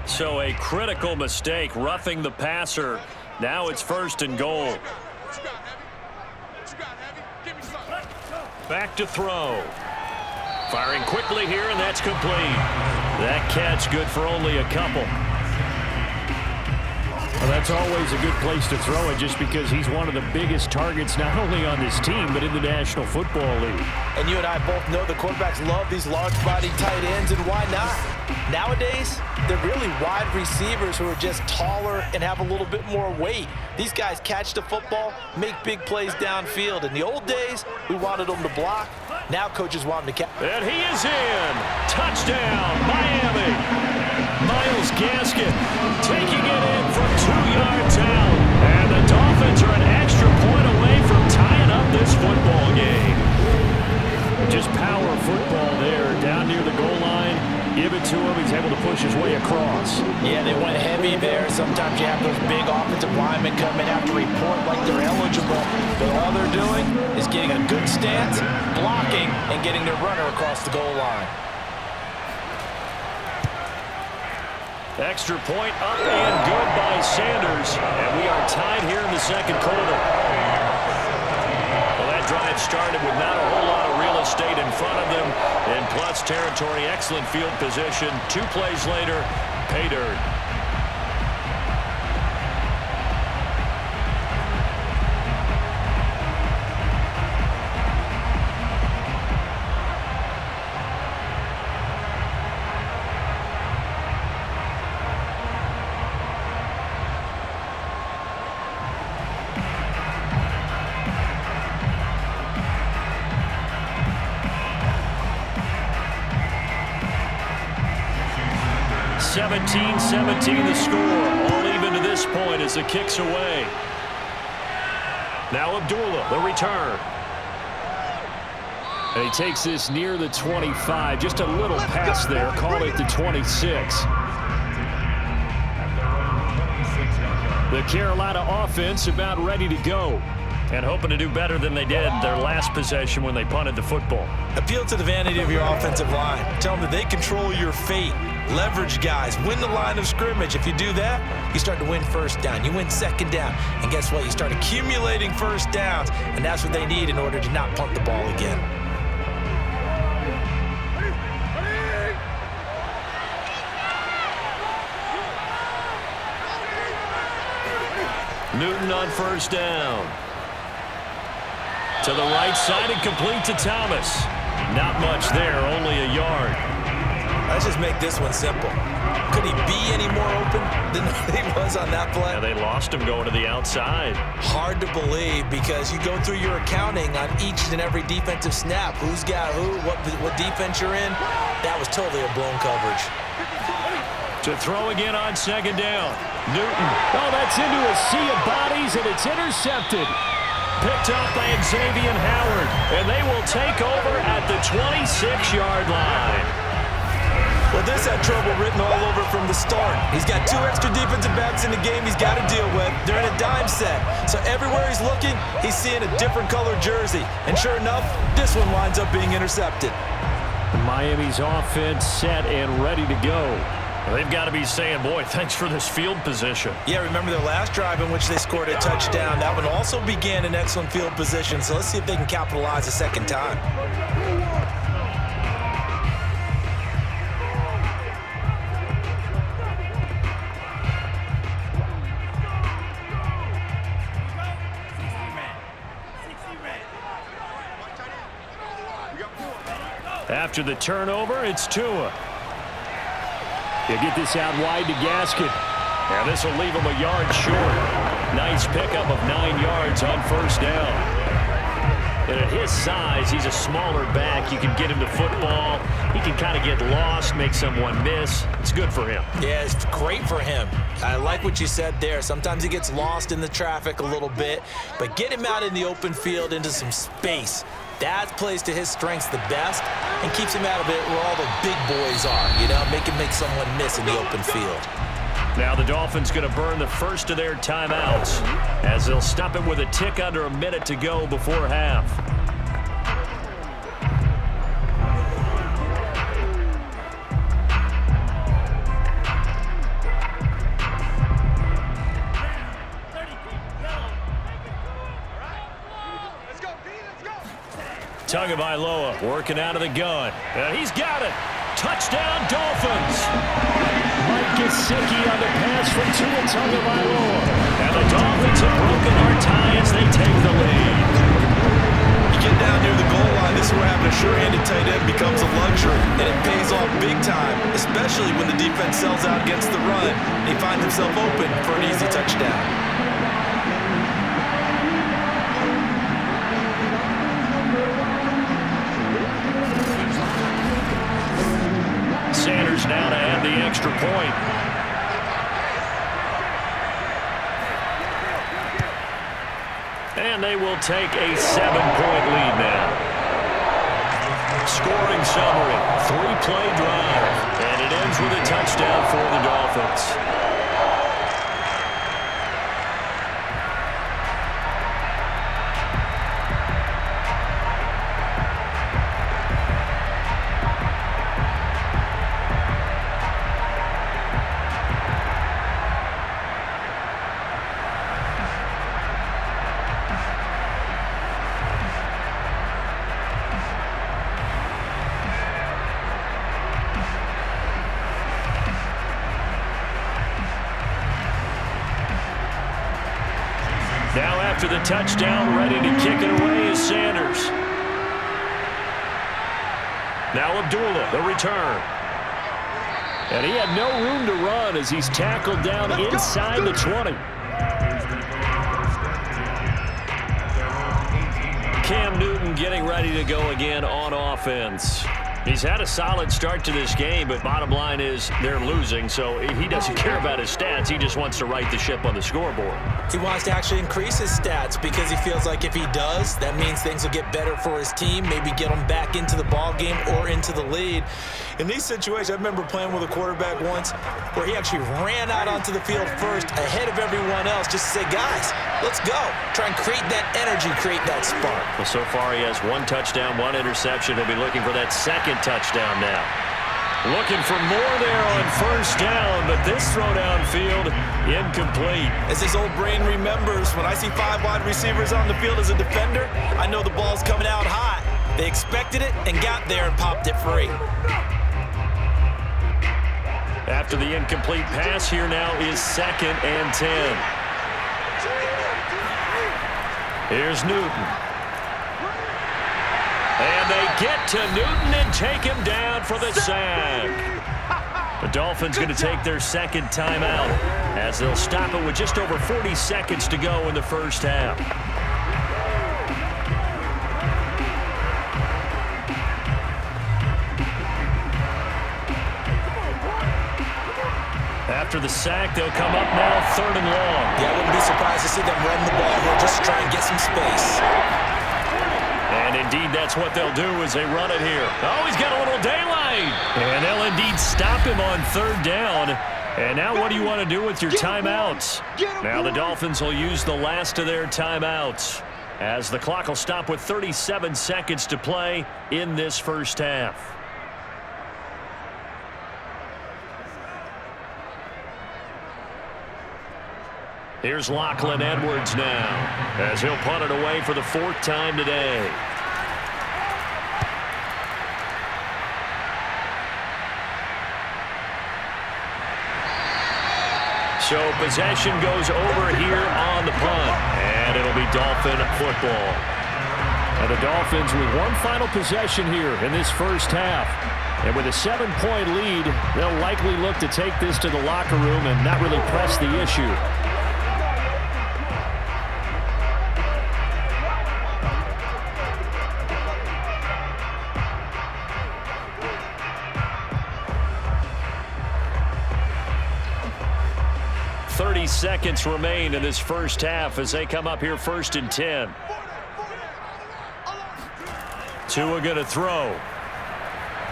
So a critical mistake, roughing the passer. Now it's 1st and goal. Back to throw. Firing quickly here, and that's complete. That catch good for only a couple. Well, that's always a good place to throw it just because he's one of the biggest targets not only on this team but in the National Football League. And you and I both know the quarterbacks love these large-bodied tight ends, and why not? Nowadays, they're really wide receivers who are just taller and have a little bit more weight. These guys catch the football, make big plays downfield. In the old days, we wanted them to block. Now coaches want them to catch. And he is in. Touchdown, Miami. Myles Gaskin taking it in from 2 yards out. And the Dolphins are an extra point away from tying up this football game. Just power football there down near the goal line. Give it to him. He's able to push his way across. Yeah, they went heavy there. Sometimes you have those big offensive linemen come in after report like they're eligible. But all they're doing is getting a good stance, blocking, and getting their runner across the goal line. Extra point up and good by Sanders. And we are tied here in the 2nd quarter. Well, that drive started with not a whole lot of real estate in front of them. In plus territory, excellent field position. 2 plays later, pay dirt. 17-17 the score. All even to this point as the kick's away. Now Abdullah, the return. And he takes this near the 25. Just a little pass there. Call it the 26. The Carolina offense about ready to go. And hoping to do better than they did their last possession when they punted the football. Appeal to the vanity of your offensive line. Tell them that they control your fate. Leverage guys. Win the line of scrimmage. If you do that, you start to win first down. You win second down. And guess what? You start accumulating first downs. And that's what they need in order to not punt the ball again. Newton on first down. To the right side and complete to Thomas. Not much there, only a yard. Let's just make this one simple. Could he be any more open than he was on that play? Yeah, they lost him going to the outside. Hard to believe because you go through your accounting on each and every defensive snap. Who's got who, what defense you're in. That was totally a blown coverage. To throw again on second down. Newton. Oh, that's into a sea of bodies, and it's intercepted. Picked off by Xavier Howard. And they will take over at the 26-yard line. Well, this had trouble written all over from the start. He's got 2 extra defensive backs in the game he's got to deal with. They're in a dime set. So everywhere he's looking, he's seeing a different color jersey. And sure enough, this one winds up being intercepted. Miami's offense set and ready to go. They've got to be saying, boy, thanks for this field position. Yeah, remember their last drive in which they scored a touchdown. That one also began in excellent field position. So let's see if they can capitalize a second time. After the turnover, it's Tua. You get this out wide to Gaskin. Now this will leave him a yard short. Nice pickup of 9 yards on first down. And at his size, he's a smaller back. You can get him to football. He can kind of get lost, make someone miss. It's good for him. Yeah, it's great for him. I like what you said there. Sometimes he gets lost in the traffic a little bit, but get him out in the open field into some space. That plays to his strengths the best and keeps him out of it where all the big boys are, you know, make someone miss in the open field. Now the Dolphins going to burn the first of their timeouts as they'll stop it with a tick under a minute to go before half. Tagovailoa working out of the gun. And he's got it. Touchdown, Dolphins. Mike Gesicki on the pass from Tua Tagovailoa. And the Dolphins have broken our tie as they take the lead. You get down near the goal line, this is where having a sure-handed tight end becomes a luxury, and it pays off big time, especially when the defense sells out against the run and he finds himself open for an easy touchdown. Sanders now to add the extra point. And they will take a 7-point lead now. Scoring summary, 3-play drive, and it ends with a touchdown for the Dolphins. Now after the touchdown, ready to kick it away is Sanders. Now Abdullah, the return. And he had no room to run as he's tackled down inside the 20. Cam Newton getting ready to go again on offense. He's had a solid start to this game, but bottom line is they're losing, so he doesn't care about his stats. He just wants to right the ship on the scoreboard. He wants to actually increase his stats because he feels like if he does, that means things will get better for his team, maybe get him back into the ball game or into the lead. In these situations, I remember playing with a quarterback once where he actually ran out onto the field first ahead of everyone else just to say, guys, let's go. Try and create that energy, create that spark. Well, so far he has 1 touchdown, 1 interception. He'll be looking for that second touchdown now. Looking for more there on first down, but this throw downfield incomplete. As his old brain remembers, when I see 5 wide receivers on the field as a defender, I know the ball's coming out hot. They expected it and got there and popped it free. After the incomplete pass, here now is 2nd and 10. Here's Newton. And they get to Newton and take him down for the sack. The Dolphins going to take their second timeout as they'll stop it with just over 40 seconds to go in the first half. After the sack, they'll come up now 3rd and long. Yeah, I wouldn't be surprised to see them run the ball here just to try and get some space. And indeed, that's what they'll do as they run it here. Oh, he's got a little daylight. And they'll indeed stop him on 3rd down. And now what do you want to do with your timeouts? Now the Dolphins will use the last of their timeouts as the clock will stop with 37 seconds to play in this first half. Here's Lachlan Edwards now as he'll punt it away for the 4th time today. So possession goes over here on the punt, and it'll be Dolphin football. And the Dolphins with one final possession here in this first half. And with a 7-point lead, they'll likely look to take this to the locker room and not really press the issue. Seconds remain in this first half as they come up here 1st and 10. Tua going to throw.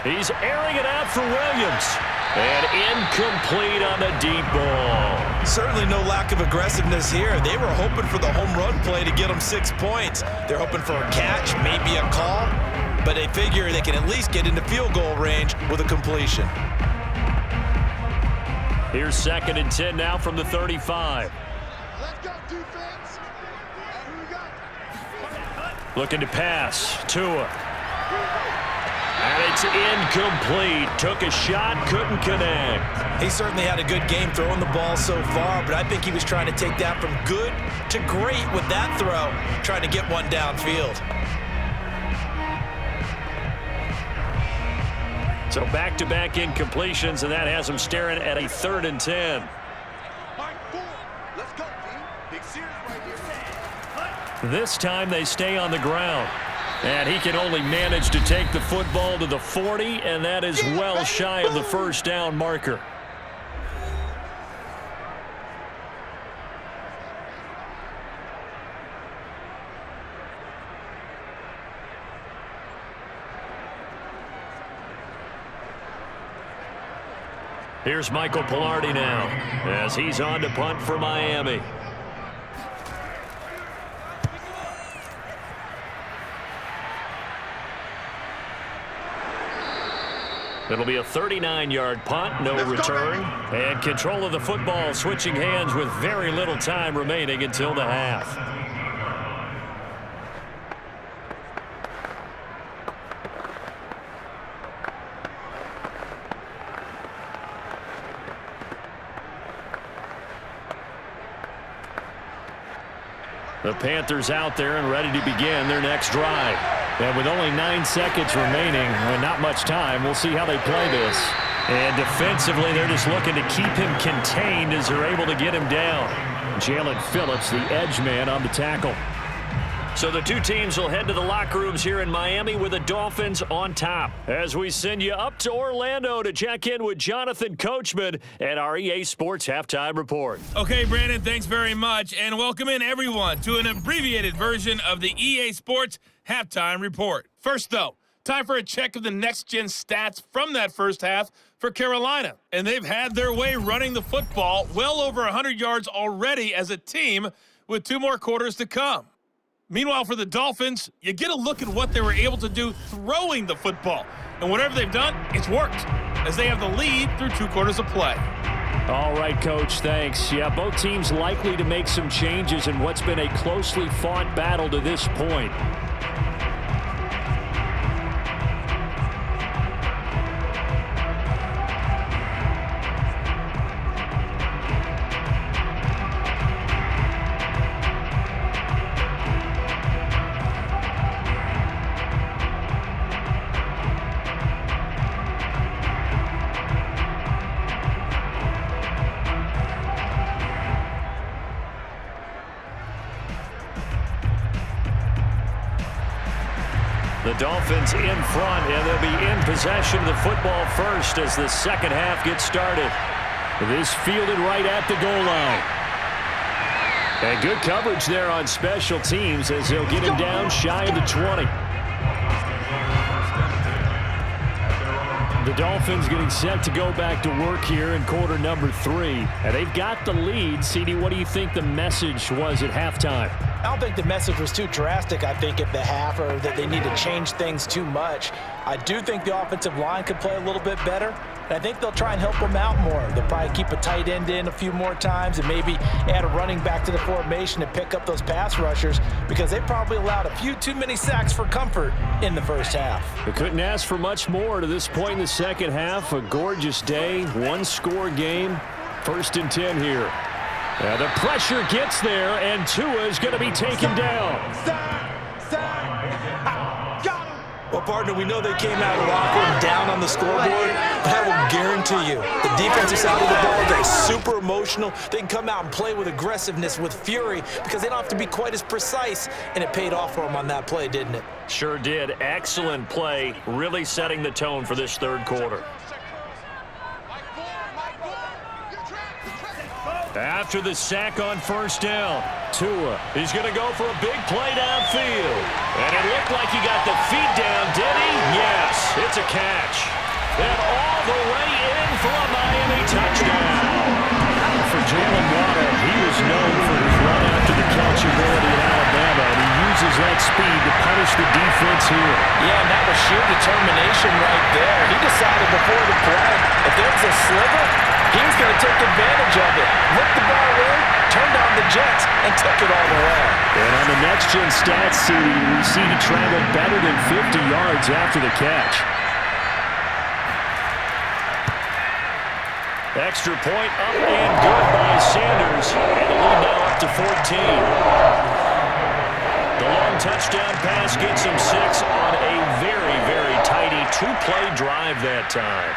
He's airing it out for Williams. And incomplete on the deep ball. Certainly no lack of aggressiveness here. They were hoping for the home run play to get them 6 points. They're hoping for a catch, maybe a call, but they figure they can at least get into field goal range with a completion. Here's 2nd and 10 now from the 35. Let's go, defense. Who we got? Looking to pass. Tua. And it's incomplete. Took a shot, couldn't connect. He certainly had a good game throwing the ball so far, but I think he was trying to take that from good to great with that throw, trying to get one downfield. So back-to-back incompletions, and that has him staring at a 3rd and 10. Let's go, D. Big series right here. This time they stay on the ground. And he can only manage to take the football to the 40, and that is well shy of the first down marker. Here's Michael Pilardi now as he's on to punt for Miami. It'll be a 39-yard punt, no return, and control of the football switching hands with very little time remaining until the half. The Panthers out there and ready to begin their next drive. And with only 9 seconds remaining and not much time, we'll see how they play this. And defensively, they're just looking to keep him contained as they're able to get him down. Jalen Phillips, the edge man on the tackle. So the two teams will head to the locker rooms here in Miami with the Dolphins on top. As we send you up to Orlando to check in with Jonathan Coachman at our EA Sports Halftime Report. Okay, Brandon, thanks very much. And welcome in, everyone, to an abbreviated version of the EA Sports Halftime Report. First, though, time for a check of the next-gen stats from that first half for Carolina. And they've had their way running the football, well over 100 yards already as a team with 2 more quarters to come. Meanwhile, for the Dolphins, you get a look at what they were able to do throwing the football. And whatever they've done, it's worked, as they have the lead through 2 quarters of play. All right, Coach, thanks. Yeah, both teams likely to make some changes in what's been a closely fought battle to this point. The Dolphins in front, and they'll be in possession of the football first as the second half gets started. This fielded right at the goal line. And good coverage there on special teams as they'll get him down shy of the 20. The Dolphins getting set to go back to work here in quarter number 3. And they've got the lead. CD, what do you think the message was at halftime? I don't think the message was too drastic, I think, at the half, or that they need to change things too much. I do think the offensive line could play a little bit better, and I think they'll try and help them out more. They'll probably keep a tight end in a few more times and maybe add a running back to the formation and pick up those pass rushers, because they probably allowed a few too many sacks for comfort in the first half. They couldn't ask for much more to this point in the second half. A gorgeous day, 1-score game. 1st and 10 here. And the pressure gets there, and Tua is going to be taken down. Well, partner, we know they came out of the locker room down on the scoreboard, but I will guarantee you, the defensive side of the ball, they're super emotional. They can come out and play with aggressiveness, with fury, because they don't have to be quite as precise, and it paid off for them on that play, didn't it? Sure did. Excellent play, really setting the tone for this third quarter. After the sack on first down, Tua, he's going to go for a big play downfield. And it looked like he got the feet down, did he? Yes, it's a catch. And all the way in for a Miami touchdown. For Jalen Waddle, he was known for his run after the catch ability in Alabama, and he uses that speed to punish the defense here. Yeah, and that was sheer determination right there. He decided before the play, if there was a sliver, he was going to take advantage of it. Looked the ball in, turned on the Jets, and took it all the way. And on the next-gen stats, CD, we see he traveled better than 50 yards after the catch. Extra point up and good by Sanders. And the lead now up to 14. The long touchdown pass gets him 6 on a very, very tidy 2-play drive that time.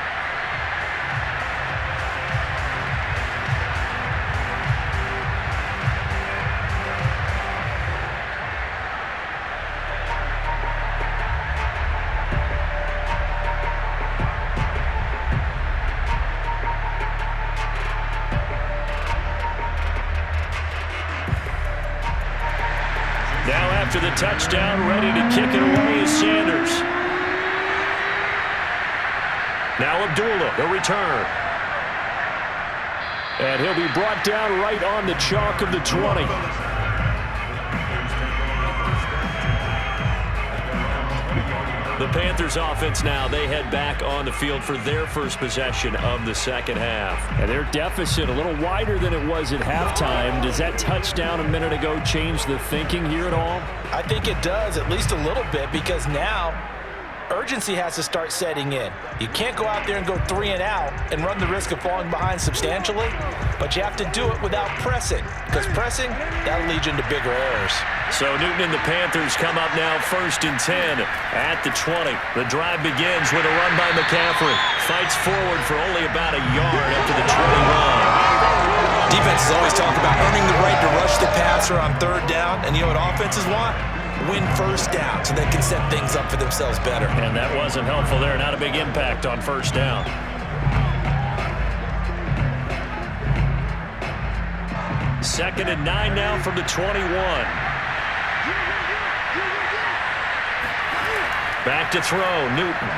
Now after the touchdown, ready to kick it away is Sanders. Now Abdullah, the return. And he'll be brought down right on the chalk of the 20. The Panthers offense now, they head back on the field for their first possession of the second half. And their deficit a little wider than it was at halftime. Does that touchdown a minute ago change the thinking here at all? I think it does, at least a little bit, because now urgency has to start setting in. You can't go out there and go 3 and out and run the risk of falling behind substantially, but you have to do it without pressing, because pressing, that'll lead you into bigger errors. So Newton and the Panthers come up now 1st and 10 at the 20. The drive begins with a run by McCaffrey. Fights forward for only about a yard up to the 21. Defenses always talk about earning the right to rush the passer on 3rd down, and you know what offenses want? win first down so they can set things up for themselves better. And that wasn't helpful there. Not a big impact on first down. Second and 9 now from the 21. Back to throw, Newton.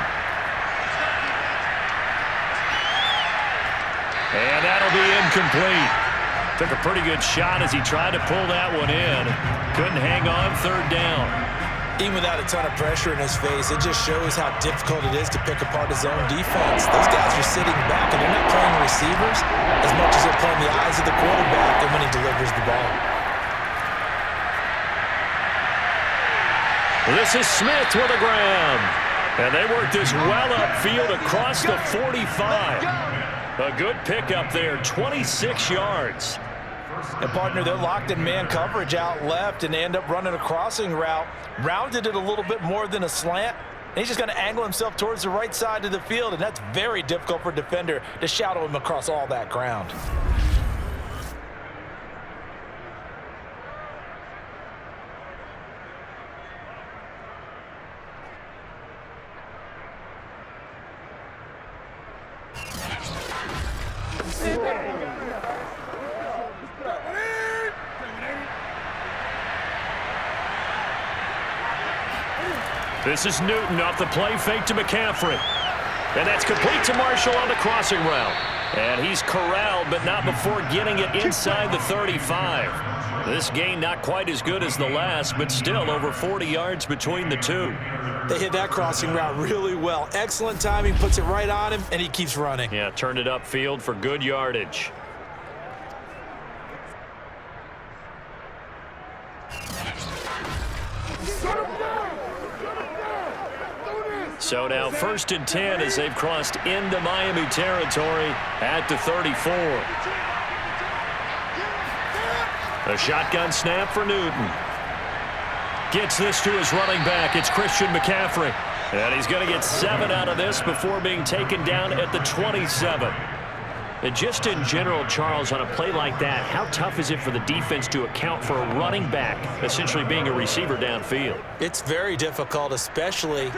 And that'll be incomplete. Took a pretty good shot as he tried to pull that one in. Couldn't hang on third down. Even without a ton of pressure in his face, it just shows how difficult it is to pick apart his own defense. Those guys are sitting back, and they're not playing receivers as much as they're playing the eyes of the quarterback and when he delivers the ball. This is Smith with a grab. And they work this well upfield across the 45. A good pickup there, 26 yards. And, partner, they're locked in man coverage out left, and they end up running a crossing route. Rounded it a little bit more than a slant. And he's just going to angle himself towards the right side of the field, and that's very difficult for a defender to shadow him across all that ground. This is Newton off the play fake to McCaffrey. And that's complete to Marshall on the crossing route. And he's corralled, but not before getting it inside the 35. This gain not quite as good as the last, but still over 40 yards between the two. They hit that crossing route really well. Excellent timing, puts it right on him, and he keeps running. Yeah, turned it upfield for good yardage. So now 1st and 10 as they've crossed into Miami territory at the 34. A shotgun snap for Newton. Gets this to his running back. It's Christian McCaffrey. And he's going to get 7 out of this before being taken down at the 27. And just in general, Charles, on a play like that, how tough is it for the defense to account for a running back essentially being a receiver downfield? It's very difficult, especially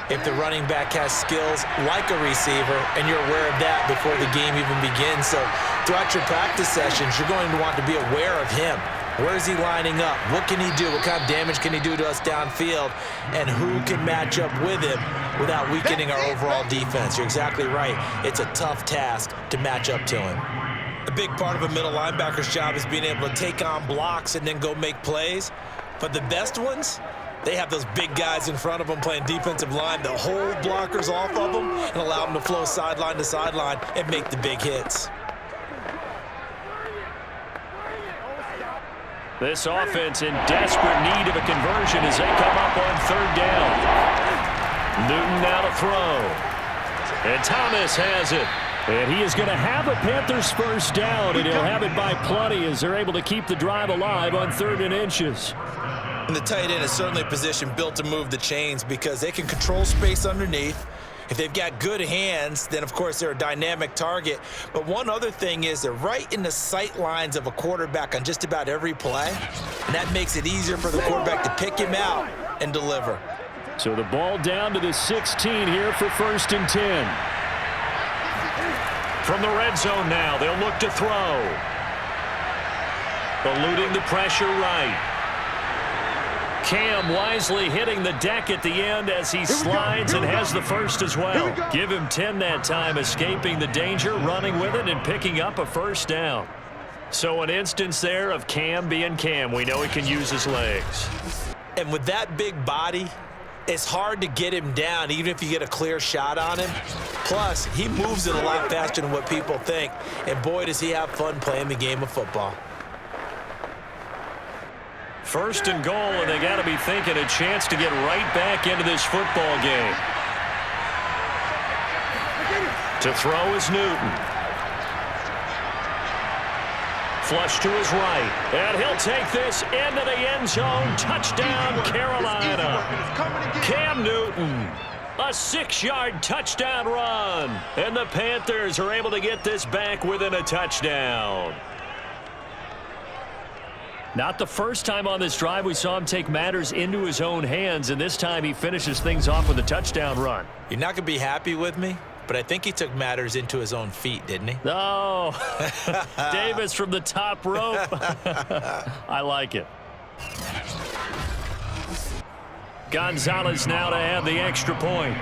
if the running back has skills like a receiver, and you're aware of that before the game even begins. So throughout your practice sessions, you're going to want to be aware of him. Where is he lining up? What can he do? What kind of damage can he do to us downfield? And who can match up with him without weakening our overall defense? You're exactly right. It's a tough task to match up to him. A big part of a middle linebacker's job is being able to take on blocks and then go make plays. But the best ones, they have those big guys in front of them playing defensive line that hold blockers off of them and allow them to flow sideline to sideline and make the big hits. This offense in desperate need of a conversion as they come up on 3rd down. Newton now to throw. And Thomas has it. And he is going to have a Panthers 1st down, and he'll have it by plenty as they're able to keep the drive alive on 3rd and inches. And the tight end is certainly a position built to move the chains because they can control space underneath. If they've got good hands, then, of course, they're a dynamic target. But one other thing is they're right in the sight lines of a quarterback on just about every play. And that makes it easier for the quarterback to pick him out and deliver. So the ball down to the 16 here for 1st and 10. From the red zone now, they'll look to throw. Eluding the pressure right. Cam wisely hitting the deck at the end as he slides and has the first as well. Give him 10 that time, escaping the danger, running with it, and picking up a 1st down. So an instance there of Cam being Cam. We know he can use his legs. And with that big body, it's hard to get him down, even if you get a clear shot on him. Plus, he moves it a lot faster than what people think. And boy, does he have fun playing the game of football. 1st and goal, and they got to be thinking a chance to get right back into this football game. To throw is Newton. Flush to his right, and he'll take this into the end zone. Touchdown, Carolina. Cam Newton, a 6-yard touchdown run, and the Panthers are able to get this back within a touchdown. Not the first time on this drive we saw him take matters into his own hands, and this time he finishes things off with a touchdown run. You're not going to be happy with me, but I think he took matters into his own feet, didn't he? Oh, Davis from the top rope. I like it. Gonzalez now to have the extra point.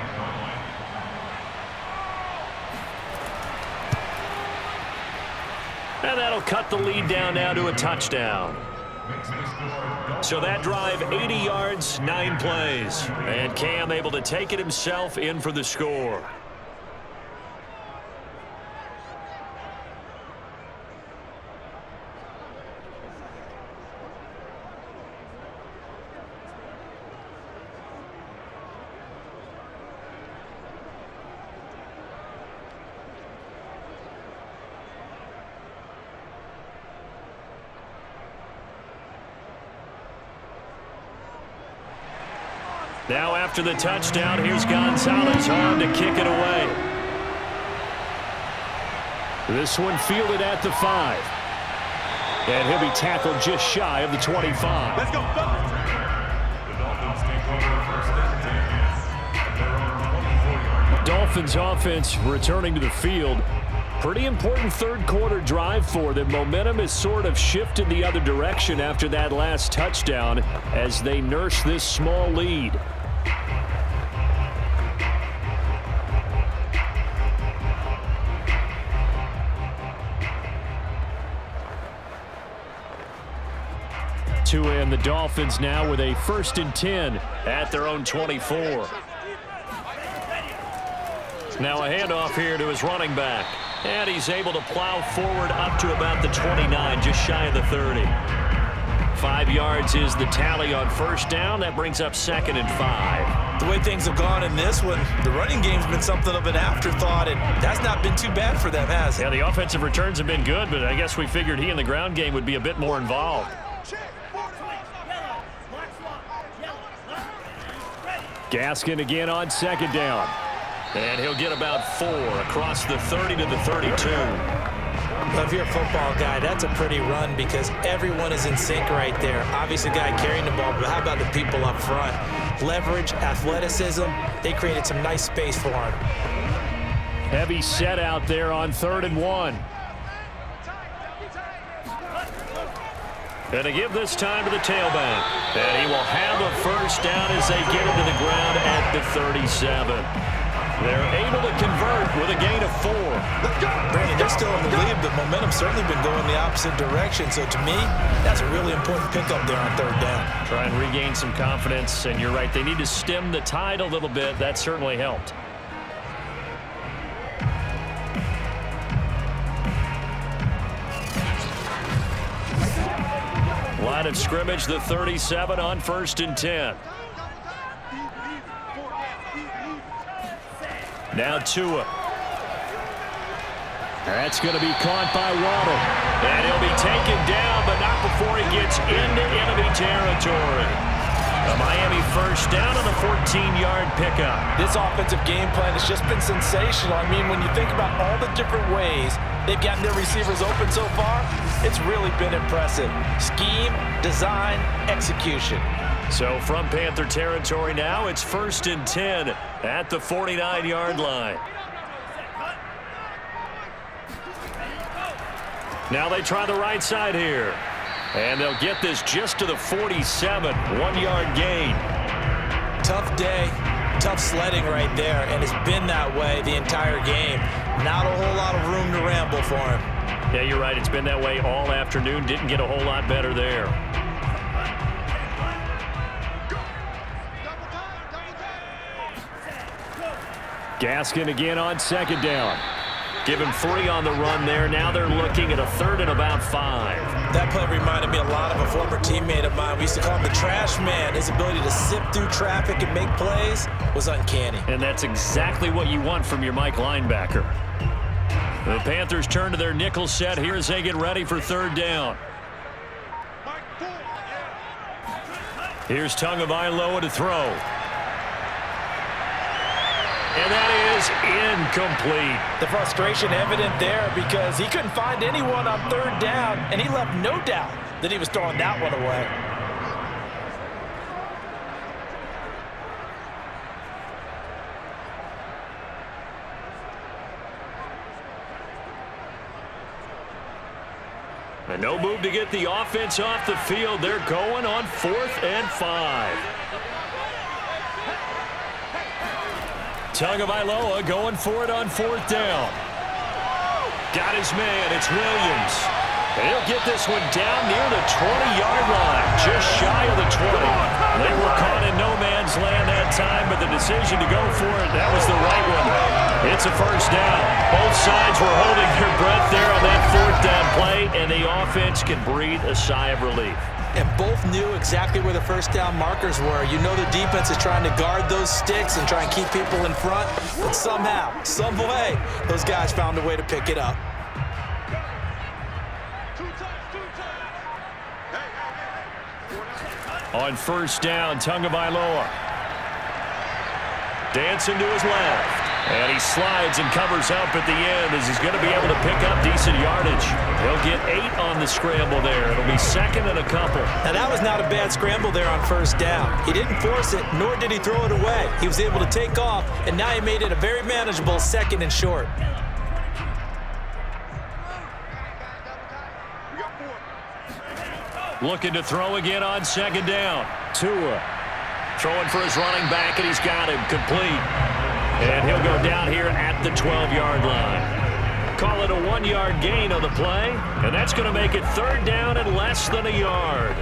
And that'll cut the lead down now to a touchdown. So that drive, 80 yards, 9 plays. And Cam able to take it himself in for the score. Now after the touchdown, here's Gonzalez on to kick it away. This one fielded at the 5. And he'll be tackled just shy of the 25. Let's go, fellas. Dolphins offense returning to the field. Pretty important third quarter drive for them. Momentum has sort of shifted the other direction after that last touchdown as they nurse this small lead. To end the Dolphins now with a 1st and 10 at their own 24. Now a handoff here to his running back. And he's able to plow forward up to about the 29, just shy of the 30. 5 yards is the tally on first down. That brings up 2nd and 5. The way things have gone in this one, the running game's been something of an afterthought, and that's not been too bad for them, has it? Yeah, the offensive returns have been good, but I guess we figured he in the ground game would be a bit more involved. Gaskin again on 2nd down. And he'll get about 4 across the 30 to the 32. Well, if you're a football guy, that's a pretty run because everyone is in sync right there. Obviously, the guy carrying the ball, but how about the people up front? Leverage, athleticism, they created some nice space for him. Heavy set out there on 3rd and 1. And to give this time to the tailback. And he will have a first down as they get into the ground at the 37. They're able to convert with a gain of 4. Brandon, they're still in the lead, but momentum's certainly been going the opposite direction. So to me, that's a really important pickup there on 3rd down. Try and regain some confidence, and you're right, they need to stem the tide a little bit. That certainly helped. Line of scrimmage, the 37 on 1st and 10. Now Tua. That's going to be caught by Waddle. And he'll be taken down, but not before he gets into enemy territory. A Miami first down on a 14-yard pickup. This offensive game plan has just been sensational. I mean, when you think about all the different ways they've gotten their receivers open so far, it's really been impressive. Scheme, design, execution. So from Panther territory now, it's 1st and 10 at the 49-yard line. Now they try the right side here. And they'll get this just to the 47, 1-yard gain. Tough day, tough sledding right there, and it's been that way the entire game. Not a whole lot of room to ramble for him. Yeah, you're right. It's been that way all afternoon. Didn't get a whole lot better there. Gaskin again on 2nd down. Give him 3 on the run there. Now they're looking at a 3rd and about 5. That play reminded me a lot of a former teammate of mine. We used to call him the trash man. His ability to sift through traffic and make plays was uncanny. And that's exactly what you want from your Mike linebacker. The Panthers turn to their nickel set here as they get ready for 3rd down. Here's Tagovailoa to throw. And that is incomplete. The frustration evident there because he couldn't find anyone on 3rd down, and he left no doubt that he was throwing that one away. And no move to get the offense off the field. They're going on 4th and 5. Tagovailoa going for it on 4th down. Got his man. It's Williams. And he'll get this one down near the 20-yard line, just shy of the 20. They were caught in no man's land that time, but the decision to go for it, that was the right one. It's a first down. Both sides were holding their breath there on that 4th down play, and the offense can breathe a sigh of relief. And both knew exactly where the first down markers were. You know the defense is trying to guard those sticks and try and keep people in front, but somehow, some way, those guys found a way to pick it up. On first down, Tagovailoa. Dancing to his left. And he slides and covers up at the end as he's going to be able to pick up decent yardage. He'll get 8 on the scramble there. It'll be 2nd and a couple. Now, that was not a bad scramble there on first down. He didn't force it, nor did he throw it away. He was able to take off, and now he made it a very manageable 2nd and short. Looking to throw again on 2nd down. Tua throwing for his running back, and he's got him complete. And he'll go down here at the 12-yard line. Call it a 1-yard gain on the play, and that's going to make it 3rd down and less than a yard.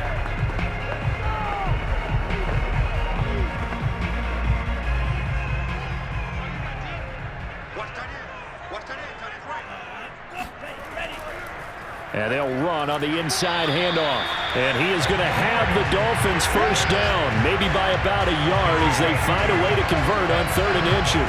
And they'll run on the inside handoff. And he is going to have the Dolphins first down, maybe by about a yard as they find a way to convert on 3rd and inches.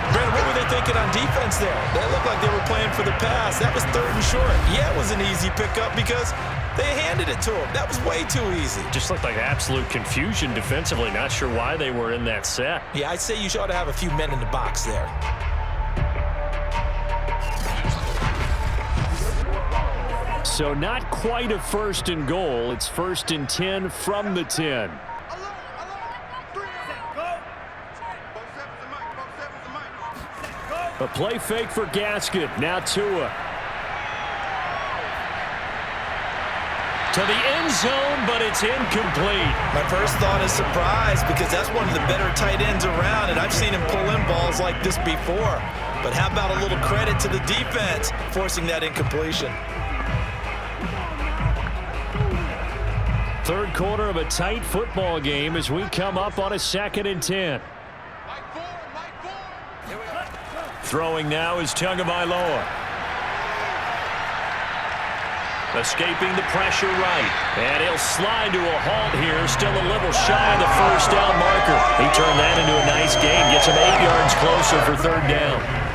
Brent, what were they thinking on defense there? They looked like they were playing for the pass. That was 3rd and short. Yeah, it was an easy pickup because they handed it to him. That was way too easy. Just looked like absolute confusion defensively. Not sure why they were in that set. Yeah, I'd say you ought to have a few men in the box there. So not quite a 1st and goal. It's 1st and 10 from the 10. A play fake for Gaskin. Now Tua. To the end zone, but it's incomplete. My first thought is surprise because that's one of the better tight ends around, and I've seen him pull in balls like this before. But how about a little credit to the defense forcing that incompletion? 3rd quarter of a tight football game as we come up on a 2nd and 10. Throwing now is Tagovailoa. Escaping the pressure right. And he'll slide to a halt here. Still a little shy of the first down marker. He turned that into a nice gain. Gets him 8 yards closer for 3rd down.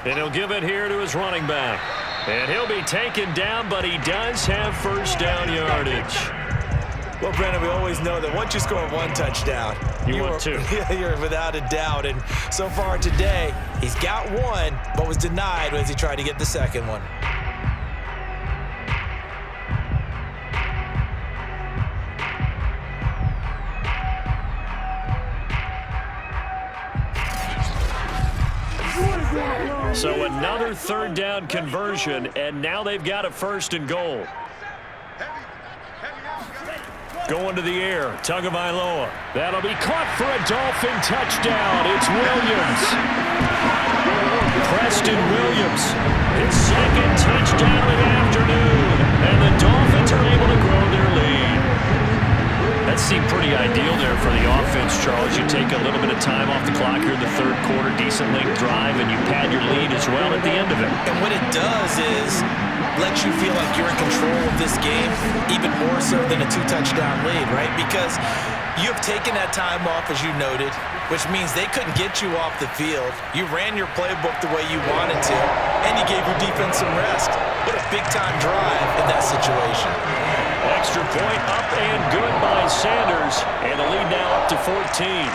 And he'll give it here to his running back. And he'll be taken down, but he does have first down yardage. Well, Brennan, we always know that once you score 1 touchdown, you're 2. You're without a doubt. And so far today, he's got 1, but was denied as he tried to get the 2nd one. So another 3rd down conversion, and now they've got a 1st and goal. Going to the air, Tagovailoa. That'll be caught for a Dolphin touchdown. It's Williams. Preston Williams, his 2nd touchdown of the afternoon, and the Dolphins are able to grow their lead. That seemed pretty ideal there for the offense, Charles. You take a little bit of time off the clock here in the 3rd quarter, decent length drive, and you pad your lead as well at the end of it. And what it does is lets you feel like you're in control of this game, even more so than a 2-touchdown lead, right? Because You have taken that time off, as you noted, which means they couldn't get you off the field. You ran your playbook the way you wanted to, and you gave your defense some rest. What a big-time drive in that situation. Extra point up and good by Sanders, and the lead now up to 14.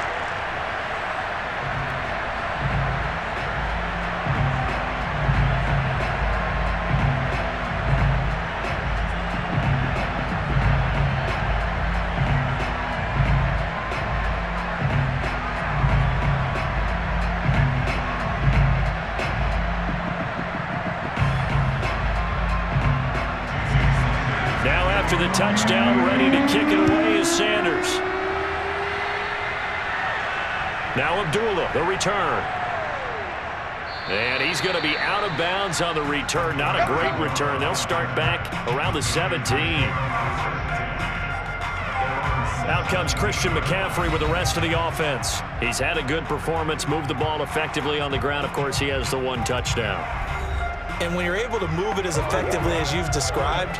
After the touchdown, ready to kick it away is Sanders. Now Abdullah, the return. And he's going to be out of bounds on the return. Not a great return. They'll start back around the 17. Out comes Christian McCaffrey with the rest of the offense. He's had a good performance, moved the ball effectively on the ground. Of course, he has the one touchdown. And when you're able to move it as effectively as you've described,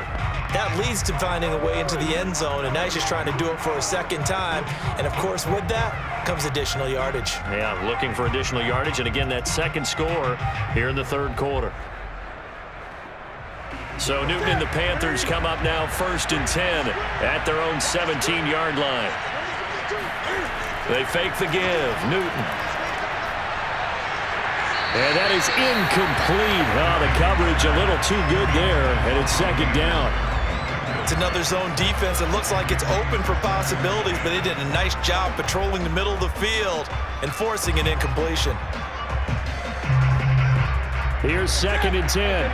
that leads to finding a way into the end zone, and now he's just trying to do it for a second time. And, of course, with that comes additional yardage. Yeah, looking for additional yardage, and, again, that second score here in the third quarter. So Newton and the Panthers come up now 1st and 10 at their own 17-yard line. They fake the give. Newton. And that is incomplete. Oh, the coverage a little too good there, and it's second down. It's another zone defense. It looks like it's open for possibilities, but they did a nice job patrolling the middle of the field and forcing an incompletion. Here's 2nd and 10.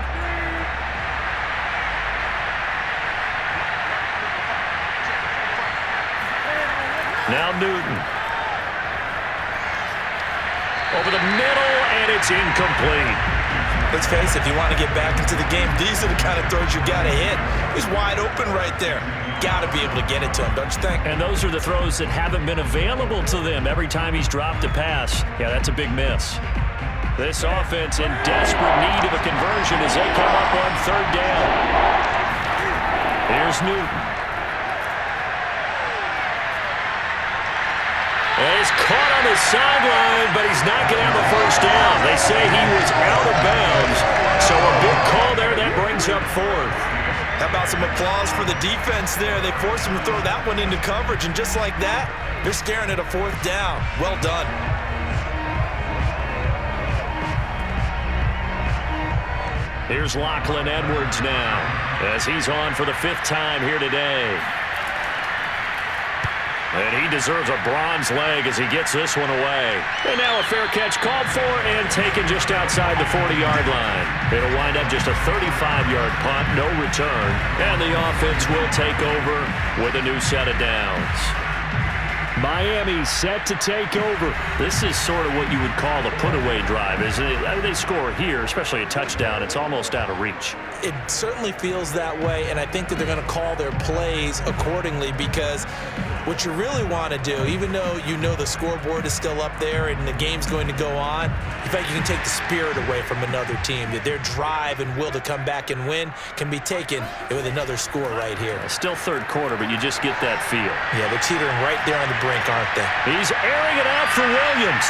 Now Newton. Over the middle, and it's incomplete. Let's face it, if you want to get back into the game, these are the kind of throws you got to hit. He's wide open right there. Got to be able to get it to him, don't you think? And those are the throws that haven't been available to them every time he's dropped a pass. Yeah, that's a big miss. This offense in desperate need of a conversion as they come up on 3rd down. Here's Newton. And he's caught on the sideline, but he's not going to have a first down. They say he was out of bounds, so a big call there. That brings up 4th. How about some applause for the defense there? They forced him to throw that one into coverage, and just like that, they're staring at a 4th down. Well done. Here's Lachlan Edwards now, as he's on for the 5th time here today. And he deserves a bronze leg as he gets this one away. And now a fair catch called for and taken just outside the 40-yard line. It'll wind up just a 35-yard punt, no return. And the offense will take over with a new set of downs. Miami set to take over. This is sort of what you would call a put-away drive. They score here, especially a touchdown. It's almost out of reach. It certainly feels that way, and I think that they're going to call their plays accordingly, because what you really want to do, even though you know the scoreboard is still up there and the game's going to go on, in fact, you can take the spirit away from another team. That their drive and will to come back and win can be taken with another score right here. Still third quarter, but you just get that feel. Yeah, they're teetering right there on the brink, aren't they? He's airing it out for Williams.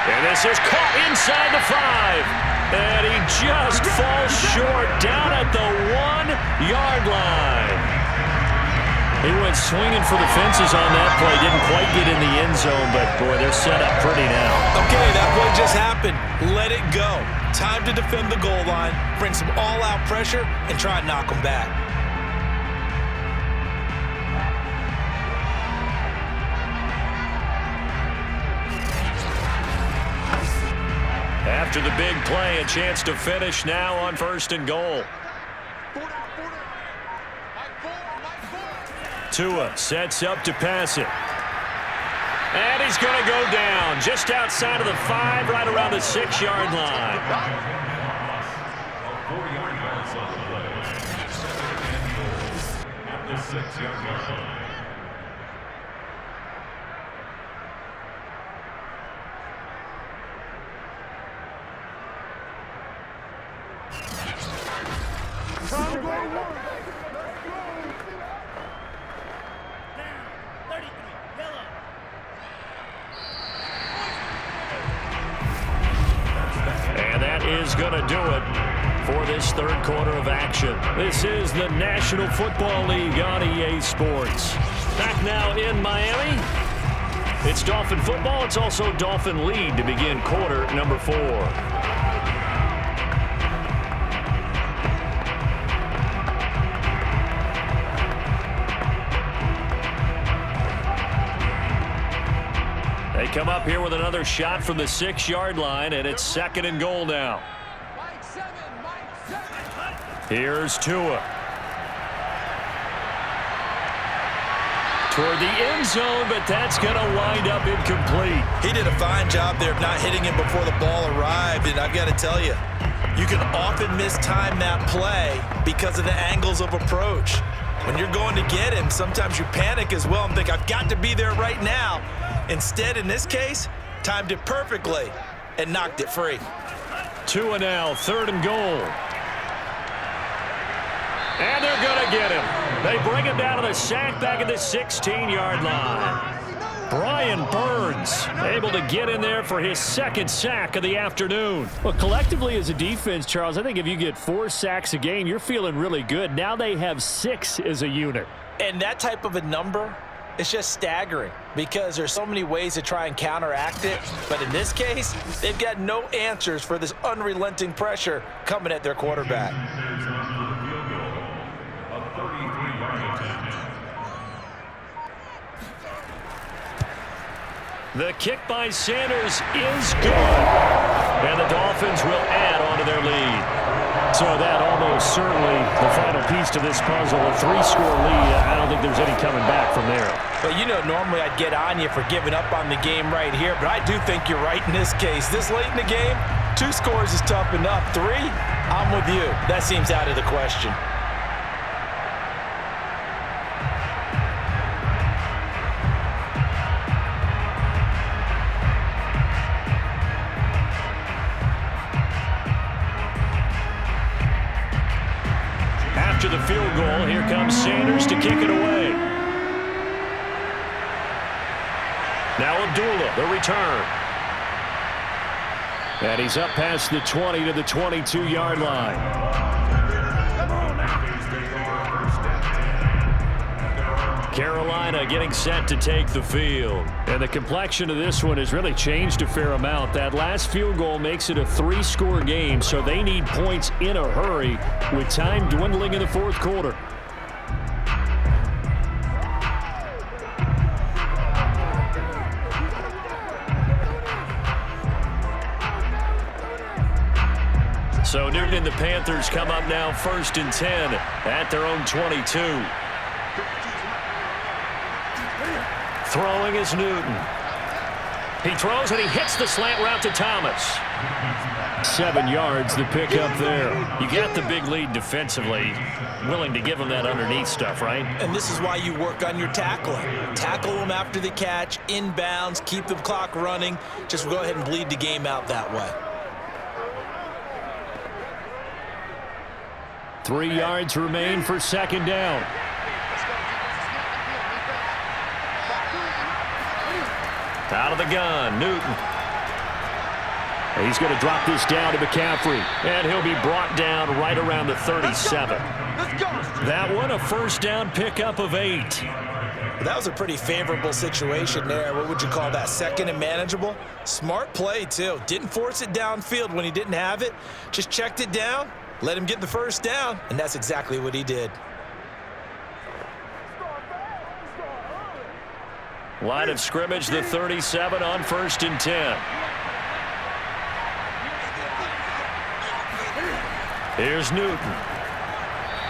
And this is caught inside the 5. And he just falls short down at the 1-yard line. He went swinging for the fences on that play. Didn't quite get in the end zone, but, boy, they're set up pretty now. Okay, that play just happened. Let it go. Time to defend the goal line, bring some all-out pressure, and try and knock them back. After the big play, a chance to finish now on 1st and goal. Tua sets up to pass it. And he's going to go down just outside of the 5, right around the 6-yard line. At the 6-yard line. is going to do it for this third quarter of action. This is the National Football League on EA Sports. Back now in Miami. It's Dolphin football. It's also Dolphin lead to begin quarter number 4. They come up here with another shot from the 6-yard line, and it's 2nd and goal now. Here's Tua. Toward the end zone, but that's going to wind up incomplete. He did a fine job there of not hitting him before the ball arrived, and I've got to tell you, you can often mistime that play because of the angles of approach. When you're going to get him, sometimes you panic as well and think, I've got to be there right now. Instead, in this case, timed it perfectly and knocked it free. Tua now, 3rd and goal. And they're going to get him. They bring him down to the sack back at the 16-yard line. Brian Burns able to get in there for his 2nd sack of the afternoon. Well, collectively as a defense, Charles, I think if you get 4 sacks a game, you're feeling really good. Now they have 6 as a unit. And that type of a number, it's just staggering because there's so many ways to try and counteract it. But in this case, they've got no answers for this unrelenting pressure coming at their quarterback. The kick by Sanders is good. And the Dolphins will add on to their lead. So that almost certainly the final piece to this puzzle, a 3-score lead. I don't think there's any coming back from there. Well, you know, normally I'd get on you for giving up on the game right here, but I do think you're right in this case. This late in the game, 2 scores is tough enough. 3, I'm with you. That seems out of the question. After the field goal, here comes Sanders to kick it away. Now Abdullah, the return. And he's up past the 20 to the 22-yard line. Carolina getting set to take the field. And the complexion of this one has really changed a fair amount. That last field goal makes it a 3-score game, so they need points in a hurry with time dwindling in the 4th quarter. So Newton and the Panthers come up now 1st and 10 at their own 22. Throwing is Newton. He throws and he hits the slant route to Thomas. 7 yards, the pickup there. You got the big lead defensively. Willing to give him that underneath stuff, right? And this is why you work on your tackling. Tackle them after the catch, inbounds, keep the clock running. Just go ahead and bleed the game out that way. 3 yards remain for 2nd down. Out of the gun, Newton. He's going to drop this down to McCaffrey, and he'll be brought down right around the 37. That one, a 1st down pickup of 8. That was a pretty favorable situation there. What would you call that? 2nd and manageable? Smart play, too. Didn't force it downfield when he didn't have it. Just checked it down, let him get the 1st down, and that's exactly what he did. Line of scrimmage, the 37 on 1st and 10. Here's Newton.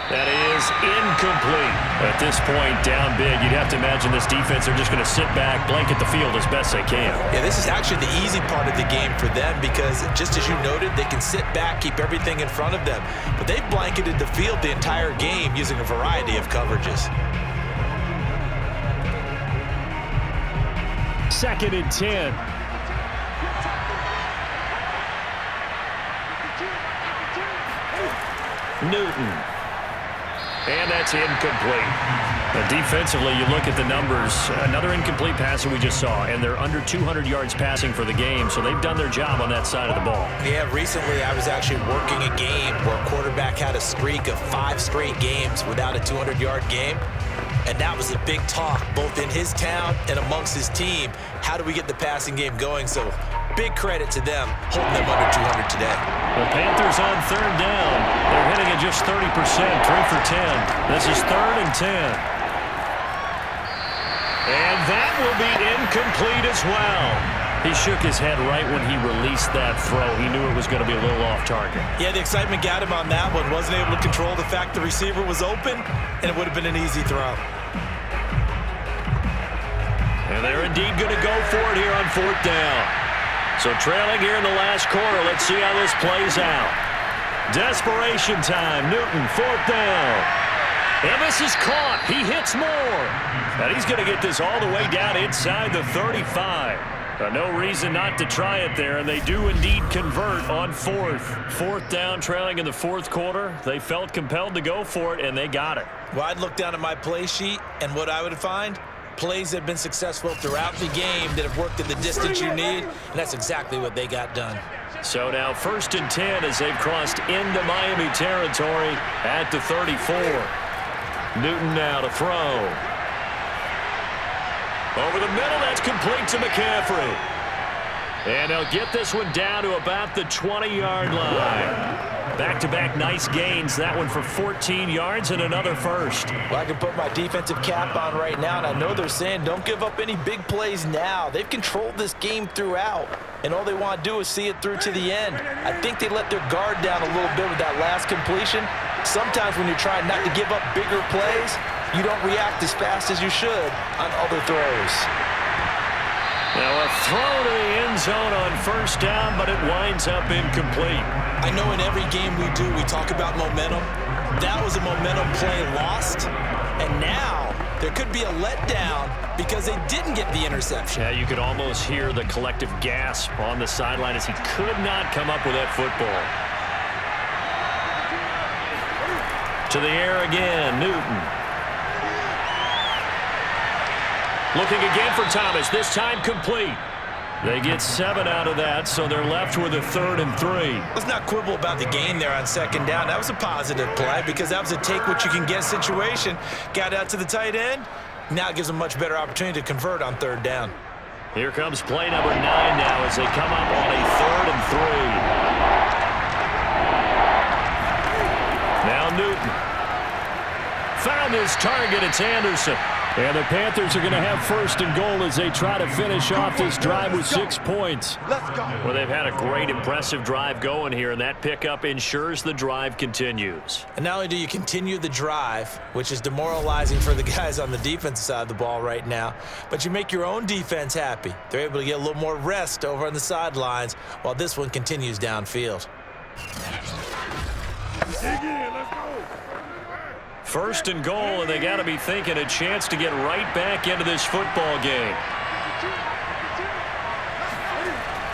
That is incomplete. At this point, down big, you'd have to imagine this defense, they're just going to sit back, blanket the field as best they can. Yeah, this is actually the easy part of the game for them because, just as you noted, they can sit back, keep everything in front of them. But they've blanketed the field the entire game using a variety of coverages. 2nd and 10. Newton. And that's incomplete. Defensively, you look at the numbers. Another incomplete pass that we just saw, and they're under 200 yards passing for the game, so they've done their job on that side of the ball. Yeah, recently I was actually working a game where a quarterback had a streak of 5 straight games without a 200-yard game, and that was a big talk both in his town and amongst his team. How do we get the passing game going? So big credit to them holding them under 200 today. The Panthers on third down. They're hitting at just 30%, 3 for 10. This is 3rd and 10. And that will be incomplete as well. He shook his head right when he released that throw. He knew it was going to be a little off target. Yeah, the excitement got him on that one. Wasn't able to control the fact the receiver was open, and it would have been an easy throw. And they're indeed going to go for it here on 4th down. So trailing here in the last quarter, let's see how this plays out. Desperation time. Newton, 4th down. And this is caught. He hits more. And he's going to get this all the way down inside the 35. No reason not to try it there, and they do indeed convert on 4th. 4th down, trailing in the 4th quarter. They felt compelled to go for it, and they got it. Well, I'd look down at my play sheet, and what I would find, plays that have been successful throughout the game that have worked at the distance you need, and that's exactly what they got done. So now 1st and 10 as they've crossed into Miami territory at the 34. Newton now to throw. Over the middle, that's complete to McCaffrey. And they'll get this one down to about the 20-yard line. Back-to-back nice gains. That one for 14 yards and another first. Well, I can put my defensive cap on right now, and I know they're saying don't give up any big plays now. They've controlled this game throughout, and all they want to do is see it through to the end. I think they let their guard down a little bit with that last completion. Sometimes when you're trying not to give up bigger plays, you don't react as fast as you should on other throws. Now a throw to the end zone on 1st down, but it winds up incomplete. I know in every game we do, we talk about momentum. That was a momentum play lost, and now there could be a letdown because they didn't get the interception. Yeah, you could almost hear the collective gasp on the sideline as he could not come up with that football. To the air again, Newton. Looking again for Thomas, this time complete. They get 7 out of that, so they're left with a 3rd and 3. Let's not quibble about the gain there on 2nd down. That was a positive play because that was a take-what-you-can-get situation. Got out to the tight end. Now it gives them a much better opportunity to convert on 3rd down. Here comes play number 9 now as they come up on a 3rd and 3. Now Newton. Found his target. It's Anderson. And the Panthers are going to have 1st and goal as they try to finish off this drive with 6 points. Let's go. Well, they've had a great, impressive drive going here, and that pickup ensures the drive continues. And not only do you continue the drive, which is demoralizing for the guys on the defensive side of the ball right now, but you make your own defense happy. They're able to get a little more rest over on the sidelines while this one continues downfield. Let's go. 1st and goal, and they got to be thinking a chance to get right back into this football game.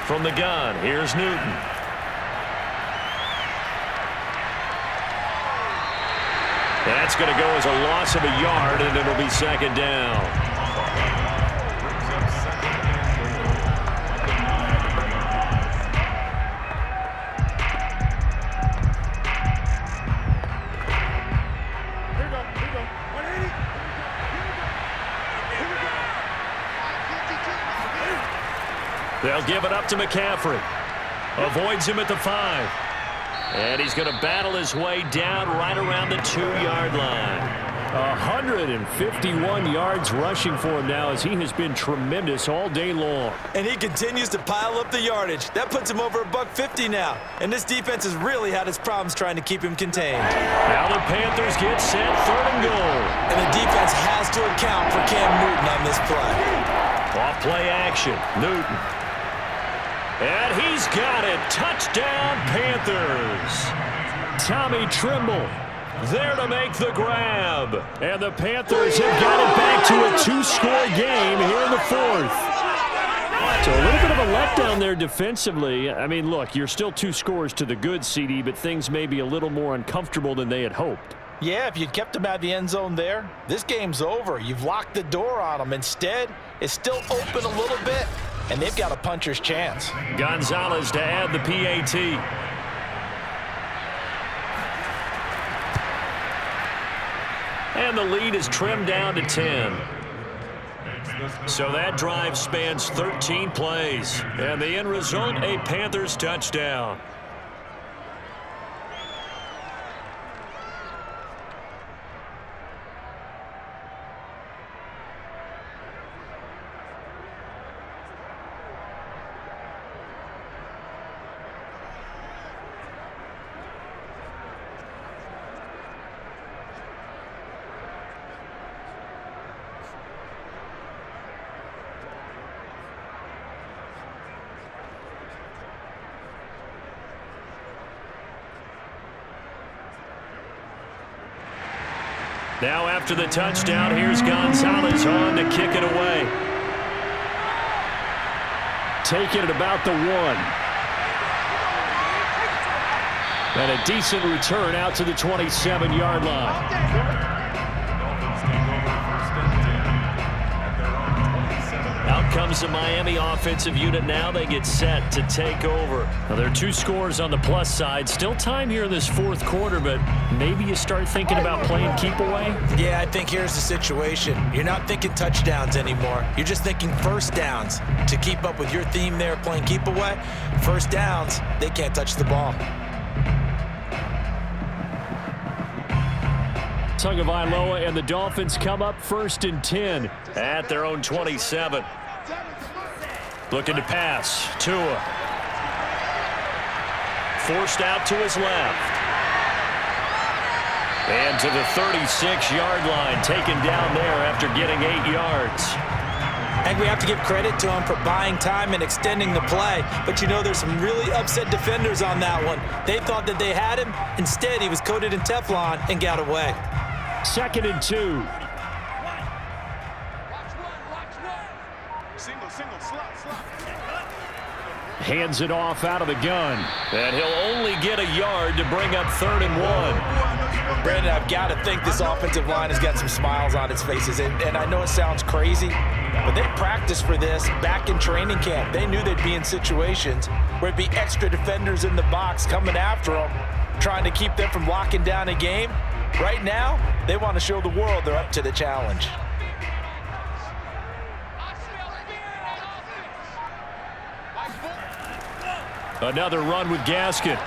From the gun, here's Newton. That's going to go as a loss of a yard, and it'll be 2nd down. They'll give it up to McCaffrey. Avoids him at the 5. And he's going to battle his way down right around the 2-yard line. 151 yards rushing for him now as he has been tremendous all day long. And he continues to pile up the yardage. That puts him over $150 now. And this defense has really had its problems trying to keep him contained. Now the Panthers get set, 3rd and goal. And the defense has to account for Cam Newton on this play. Off play action, Newton. And he's got it. Touchdown, Panthers. Tommy Trimble there to make the grab. And the Panthers have got it back to a 2-score game here in the 4th. So a little bit of a letdown there defensively. I mean, look, you're still 2 scores to the good, CD, but things may be a little more uncomfortable than they had hoped. Yeah, if you'd kept him out of the end zone there, this game's over. You've locked the door on him. Instead, it's still open a little bit, and they've got a puncher's chance. Gonzalez to add the PAT. And the lead is trimmed down to 10. So that drive spans 13 plays. And the end result, a Panthers touchdown. Now after the touchdown, here's Gonzalez on to kick it away. Taking it about the 1. And a decent return out to the 27-yard line. Out comes the Miami offensive unit now. They get set to take over. Now, there are 2 scores on the plus side. Still time here in this fourth quarter, but maybe you start thinking about playing keep away? Yeah, I think here's the situation. You're not thinking touchdowns anymore. You're just thinking first downs. To keep up with your theme there, playing keep away, first downs, they can't touch the ball. Tagovailoa and the Dolphins come up 1st and 10. At their own 27. Looking to pass. Tua. Forced out to his left. And to the 36-yard line. Taken down there after getting 8 yards. And we have to give credit to him for buying time and extending the play. But you know, there's some really upset defenders on that one. They thought that they had him. Instead, he was coated in Teflon and got away. 2nd and 2. Hands it off out of the gun. And he'll only get a yard to bring up 3rd and 1. Brandon, I've got to think this offensive line has got some smiles on its faces. And I know it sounds crazy, but they practiced for this back in training camp. They knew they'd be in situations where it'd be extra defenders in the box coming after them, trying to keep them from locking down a game. Right now, they want to show the world they're up to the challenge. Another run with Gaskin.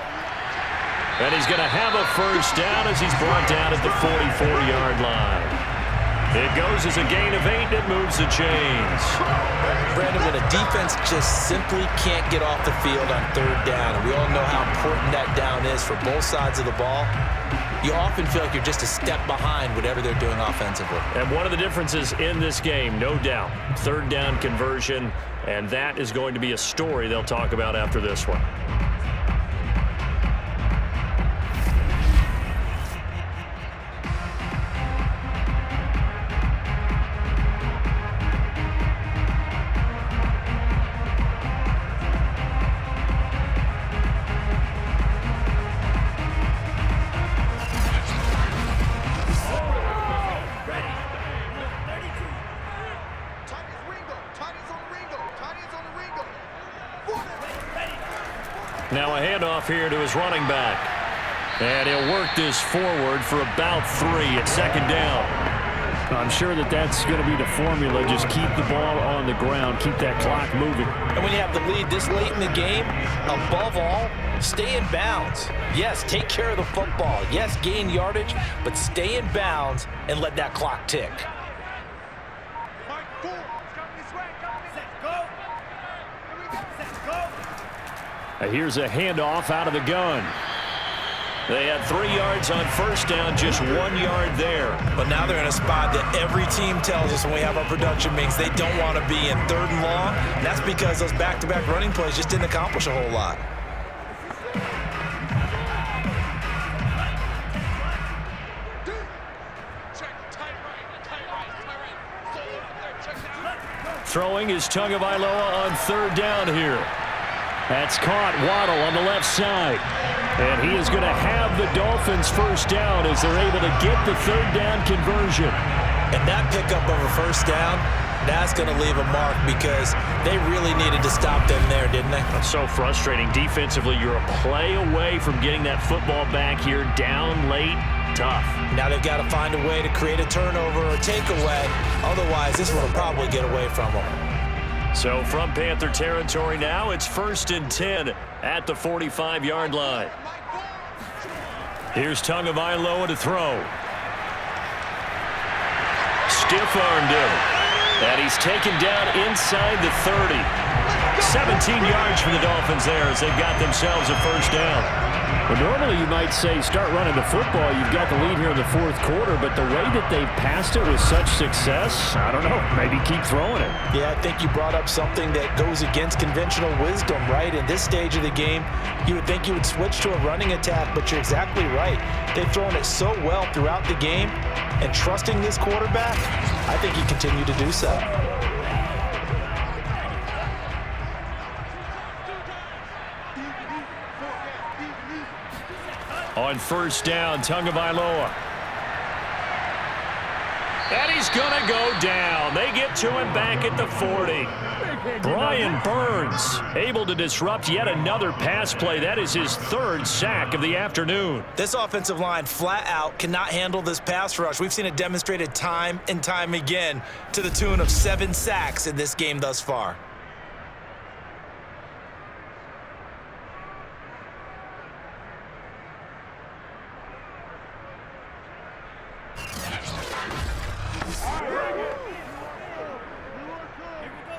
And he's going to have a first down as he's brought down at the 44-yard line. It goes as a gain of 8, and it moves the chains. Brandon, when a defense just simply can't get off the field on 3rd down, and we all know how important that down is for both sides of the ball, you often feel like you're just a step behind whatever they're doing offensively. And one of the differences in this game, no doubt, 3rd down conversion, and that is going to be a story they'll talk about after this one. Now a handoff here to his running back. And he'll work this forward for about 3 at 2nd down. I'm sure that that's going to be the formula. Just keep the ball on the ground. Keep that clock moving. And when you have the lead this late in the game, above all, stay in bounds. Yes, take care of the football. Yes, gain yardage, but stay in bounds and let that clock tick. Here's a handoff out of the gun. They had 3 yards on first down, just 1 yard there. But now they're in a spot that every team tells us when we have our production meetings they don't want to be in 3rd and long. And that's because those back-to-back running plays just didn't accomplish a whole lot. Throwing is Tagovailoa on 3rd down here. That's caught. Waddle on the left side. And he is going to have the Dolphins first down as they're able to get the third down conversion. And that pickup of a first down, that's going to leave a mark because they really needed to stop them there, didn't they? That's so frustrating. Defensively, you're a play away from getting that football back here down late. Tough. Now they've got to find a way to create a turnover or takeaway. Otherwise, this one will probably get away from them. So from Panther territory now, it's 1st and 10 at the 45-yard line. Here's Tagovailoa to throw. Stiff-armed him. And he's taken down inside the 30. 17 yards for the Dolphins there as they've got themselves a first down. Well, normally you might say start running the football. You've got the lead here in the fourth quarter, but the way that they've passed it with such success, I don't know, maybe keep throwing it. Yeah, I think you brought up something that goes against conventional wisdom, right? In this stage of the game, you would think you would switch to a running attack, but you're exactly right. They've thrown it so well throughout the game, and trusting this quarterback, I think he continued to do so. On first down, Tagovailoa. And he's going to go down. They get to him back at the 40. Brian Burns able to disrupt yet another pass play. That is his 3rd sack of the afternoon. This offensive line flat out cannot handle this pass rush. We've seen it demonstrated time and time again to the tune of 7 sacks in this game thus far.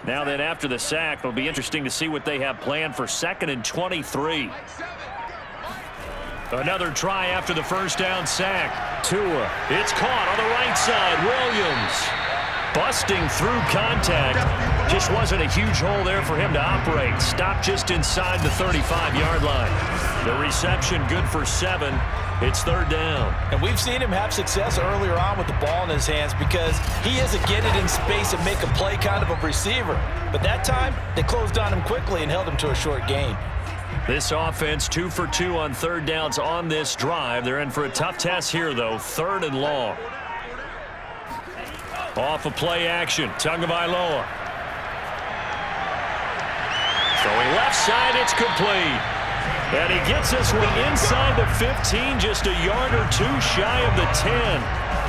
Now then, after the sack, it'll be interesting to see what they have planned for 2nd and 23. Another try after the first down sack. Tua. It's caught on the right side. Williams busting through contact. Just wasn't a huge hole there for him to operate. Stopped just inside the 35-yard line. The reception good for 7. It's 3rd down. And we've seen him have success earlier on with the ball in his hands because he is a get it in space and make a play kind of a receiver. But that time, they closed on him quickly and held him to a short gain. This offense 2 for 2 on 3rd downs on this drive. They're in for a tough test here, though. 3rd and long. Off of play action, Tagovailoa. Throwing left side, it's complete. And he gets this one inside the 15, just a yard or 2 shy of the 10.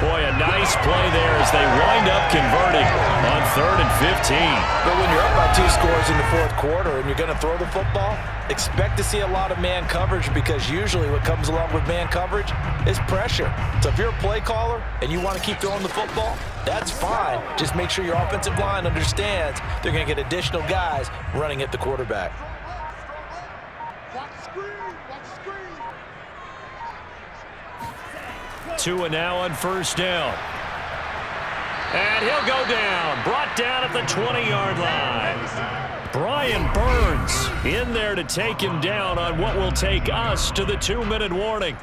Boy, a nice play there as they wind up converting on 3rd and 15. But when you're up by 2 scores in the fourth quarter and you're going to throw the football, expect to see a lot of man coverage because usually what comes along with man coverage is pressure. So if you're a play caller and you want to keep throwing the football, that's fine. Just make sure your offensive line understands they're going to get additional guys running at the quarterback. Tua now on first down. And he'll go down. Brought down at the 20-yard line. Brian Burns in there to take him down on what will take us to the 2-minute warning.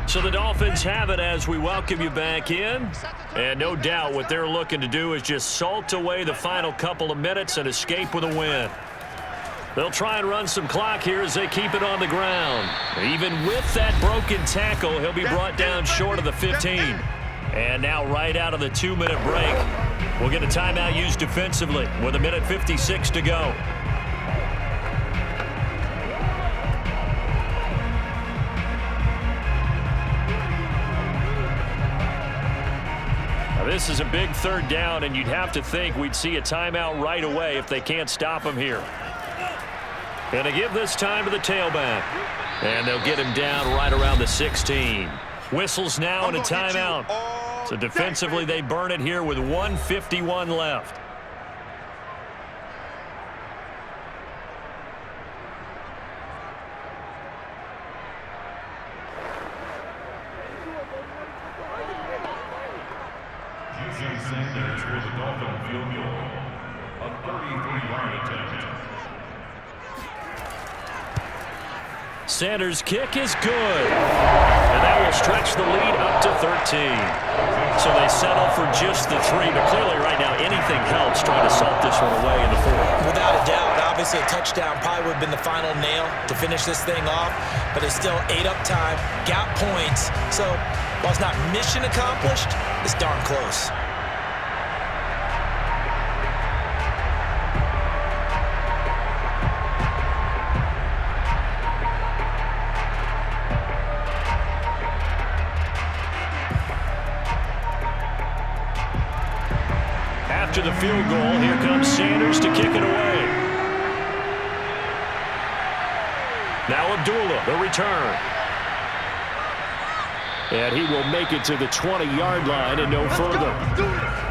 So the Dolphins have it as we welcome you back in. And no doubt what they're looking to do is just salt away the final couple of minutes and escape with a win. They'll try and run some clock here as they keep it on the ground. Even with that broken tackle, he'll be brought down short of the 15. And now right out of the 2-minute break, we'll get a timeout used defensively with 1:56 to go. This is a big 3rd down, and you'd have to think we'd see a timeout right away if they can't stop him here. And to give this time to the tailback. And they'll get him down right around the 16. Whistles now and a timeout. So defensively, they burn it here with 1:51 left. Sanders for the Dolphin field goal. A 33-yard attempt. Sanders' kick is good. And that will stretch the lead up to 13. So they settle for just the 3, but clearly right now anything helps trying to salt this one away in the 4th. Without a doubt, obviously a touchdown probably would have been the final nail to finish this thing off, but it's still ate up time, got points. So while it's not mission accomplished, it's darn close. After the field goal, here comes Sanders to kick it away. Now Abdullah, the return. And he will make it to the 20-yard line and no further.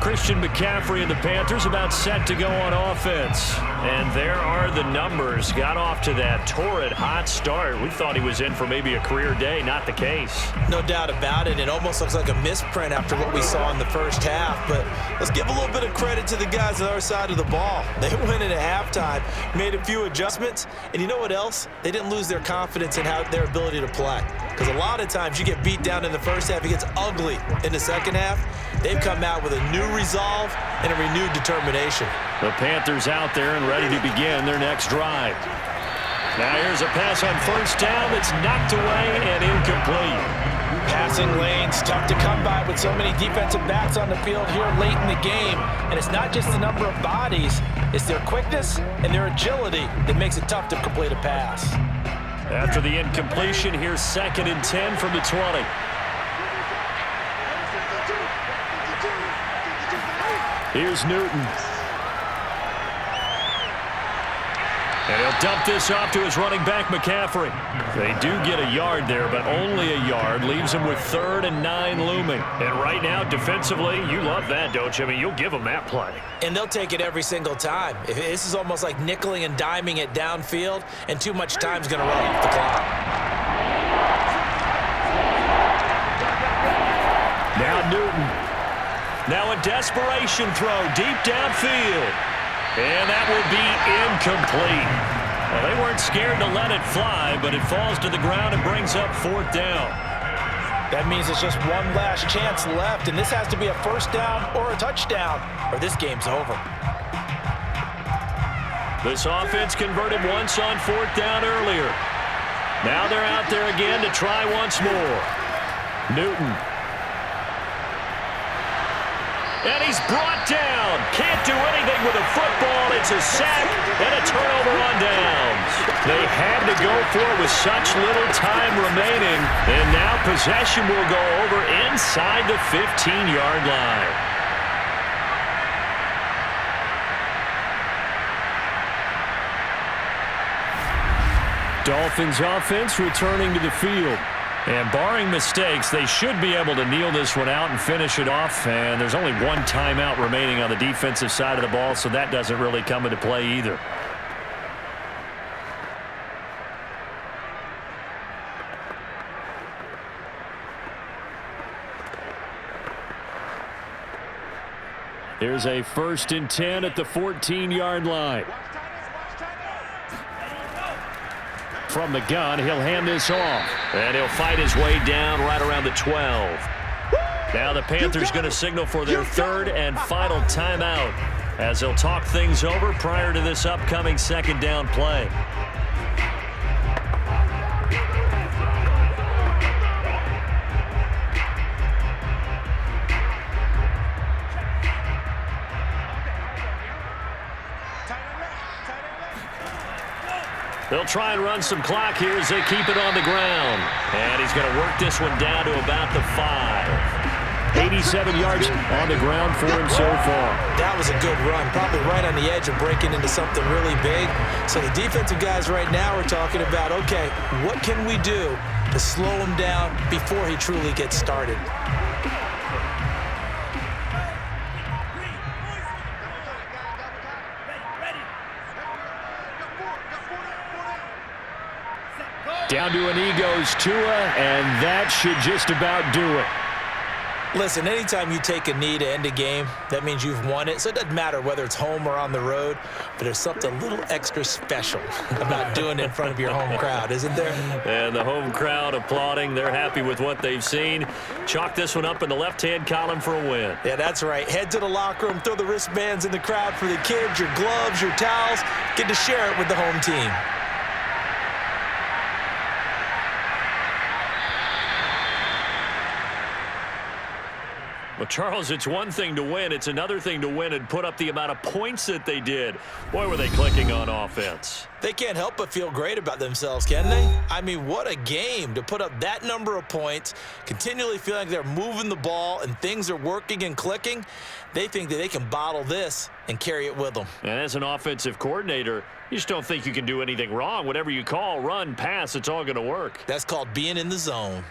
Christian McCaffrey and the Panthers about set to go on offense. And there are the numbers. Got off to that torrid hot start. We thought he was in for maybe a career day. Not the case. No doubt about it. It almost looks like a misprint after what we saw in the first half. But let's give a little bit of credit to the guys on our side of the ball. They went in at halftime, made a few adjustments. And you know what else? They didn't lose their confidence in their ability to play. Because a lot of times you get beat down in the first half, it gets ugly in the second half. They've come out with a new resolve and a renewed determination. The Panthers out there and ready to begin their next drive. Now here's a pass on first down that's knocked away and incomplete. Passing lanes, tough to come by with so many defensive backs on the field here late in the game. And it's not just the number of bodies, it's their quickness and their agility that makes it tough to complete a pass. After the incompletion, here's 2nd and 10 from the 20. Here's Newton. And he'll dump this off to his running back, McCaffrey. They do get a yard there, but only a yard. Leaves him with 3rd and 9 looming. And right now, defensively, you love that, don't you? I mean, you'll give them that play. And they'll take it every single time. This is almost like nickeling and diming it downfield, and too much time's going to run off the clock. Now Newton. Now a desperation throw deep downfield. And that will be incomplete. Well, they weren't scared to let it fly, but it falls to the ground and brings up 4th down. That means it's just one last chance left, and this has to be a first down or a touchdown, or this game's over. This offense converted once on 4th down earlier. Now they're out there again to try once more. Newton. And he's brought down. Can't do anything with a football. It's a sack and a turnover on downs. They had to go for it with such little time remaining. And now possession will go over inside the 15-yard line. Dolphins offense returning to the field. And barring mistakes, they should be able to kneel this one out and finish it off. And there's only one timeout remaining on the defensive side of the ball, so that doesn't really come into play either. Here's a 1st and 10 at the 14-yard line. From the gun, he'll hand this off. And he'll fight his way down right around the 12. Now the Panthers going to signal for their 3rd and final timeout as they'll talk things over prior to this upcoming 2nd down play. They'll try and run some clock here as they keep it on the ground. And he's going to work this one down to about the 5. 87 yards on the ground for him so far. That was a good run, probably right on the edge of breaking into something really big. So the defensive guys right now are talking about, okay, what can we do to slow him down before he truly gets started? Down to an E goes Tua, and that should just about do it. Listen, anytime you take a knee to end a game, that means you've won it. So it doesn't matter whether it's home or on the road, but there's something a little extra special about doing it in front of your home crowd, isn't there? And the home crowd applauding. They're happy with what they've seen. Chalk this one up in the left-hand column for a win. Yeah, that's right. Head to the locker room, throw the wristbands in the crowd for the kids, your gloves, your towels. Get to share it with the home team. Well, Charles, it's one thing to win. It's another thing to win and put up the amount of points that they did. Boy, were they clicking on offense. They can't help but feel great about themselves, can they? I mean, what a game to put up that number of points, continually feeling like they're moving the ball and things are working and clicking. They think that they can bottle this and carry it with them. And as an offensive coordinator, you just don't think you can do anything wrong. Whatever you call, run, pass, it's all going to work. That's called being in the zone.